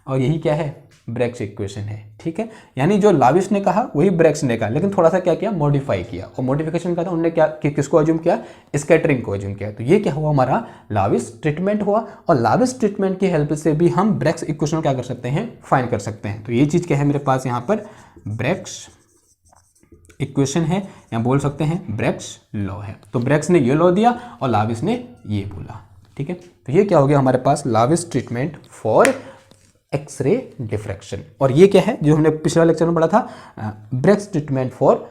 और यही क्या है ब्रैग्स इक्वेशन है, ठीक है। यानी जो लाविश ने कहा वही ब्रैग्स ने कहा, लेकिन थोड़ा सा क्या किया मॉडिफाई किया, और मॉडिफिकेशन का था उन्होंने क्या किसको अज्यूम किया, स्कैटरिंग को अज्यूम किया। तो ये क्या हुआ हमारा लाविश ट्रीटमेंट हुआ, और लाविश ट्रीटमेंट की हेल्प से भी हम ब्रैग्स इक्वेशन क्या कर सकते हैं फाइंड कर सकते हैं। तो ये चीज़ क्या है मेरे पास यहाँ पर ब्रैग्स इक्वेशन है, या बोल सकते हैं ब्रैग्स लॉ है। तो ब्रैग्स ने ये लॉ दिया और लाविश ने ये बोला, ठीक है। तो ये क्या हो गया हमारे पास Laue's treatment for X-ray diffraction, और ये क्या है जो हमने पिछला लेक्चर में पढ़ा था Bragg's treatment for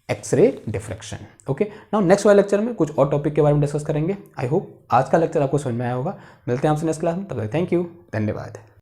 X-ray diffraction. Okay, now next वाले लेक्चर में कुछ और टॉपिक के बारे में डिस्कस करेंगे। आई होप आज का लेक्चर आपको समझ में आया होगा। मिलते हैं आपसे नेक्स्ट क्लास में, तब तक थैंक यू, धन्यवाद।